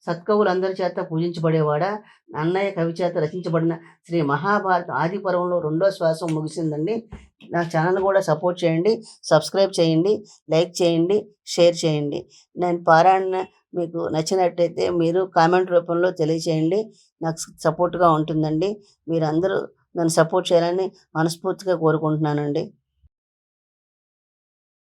సత్కవులందరి చేత పూజించబడేవాడా, అన్నయ్య కవి చేత రచించబడిన శ్రీ మహాభారత ఆది పర్వంలో 2వ శ్వాసం ముగిసిందండి. నా ఛానల్ కూడా సపోర్ట్ చేయండి, సబ్స్క్రైబ్ చేయండి, లైక్ చేయండి, షేర్ చేయండి. నేను పారాయణ మీకు నచ్చినట్టయితే మీరు కామెంట్ రూపంలో తెలియచేయండి. నాకు సపోర్ట్గా ఉంటుందండి. మీరందరూ నన్ను సపోర్ట్ చేయాలని మనస్ఫూర్తిగా కోరుకుంటున్నానండి.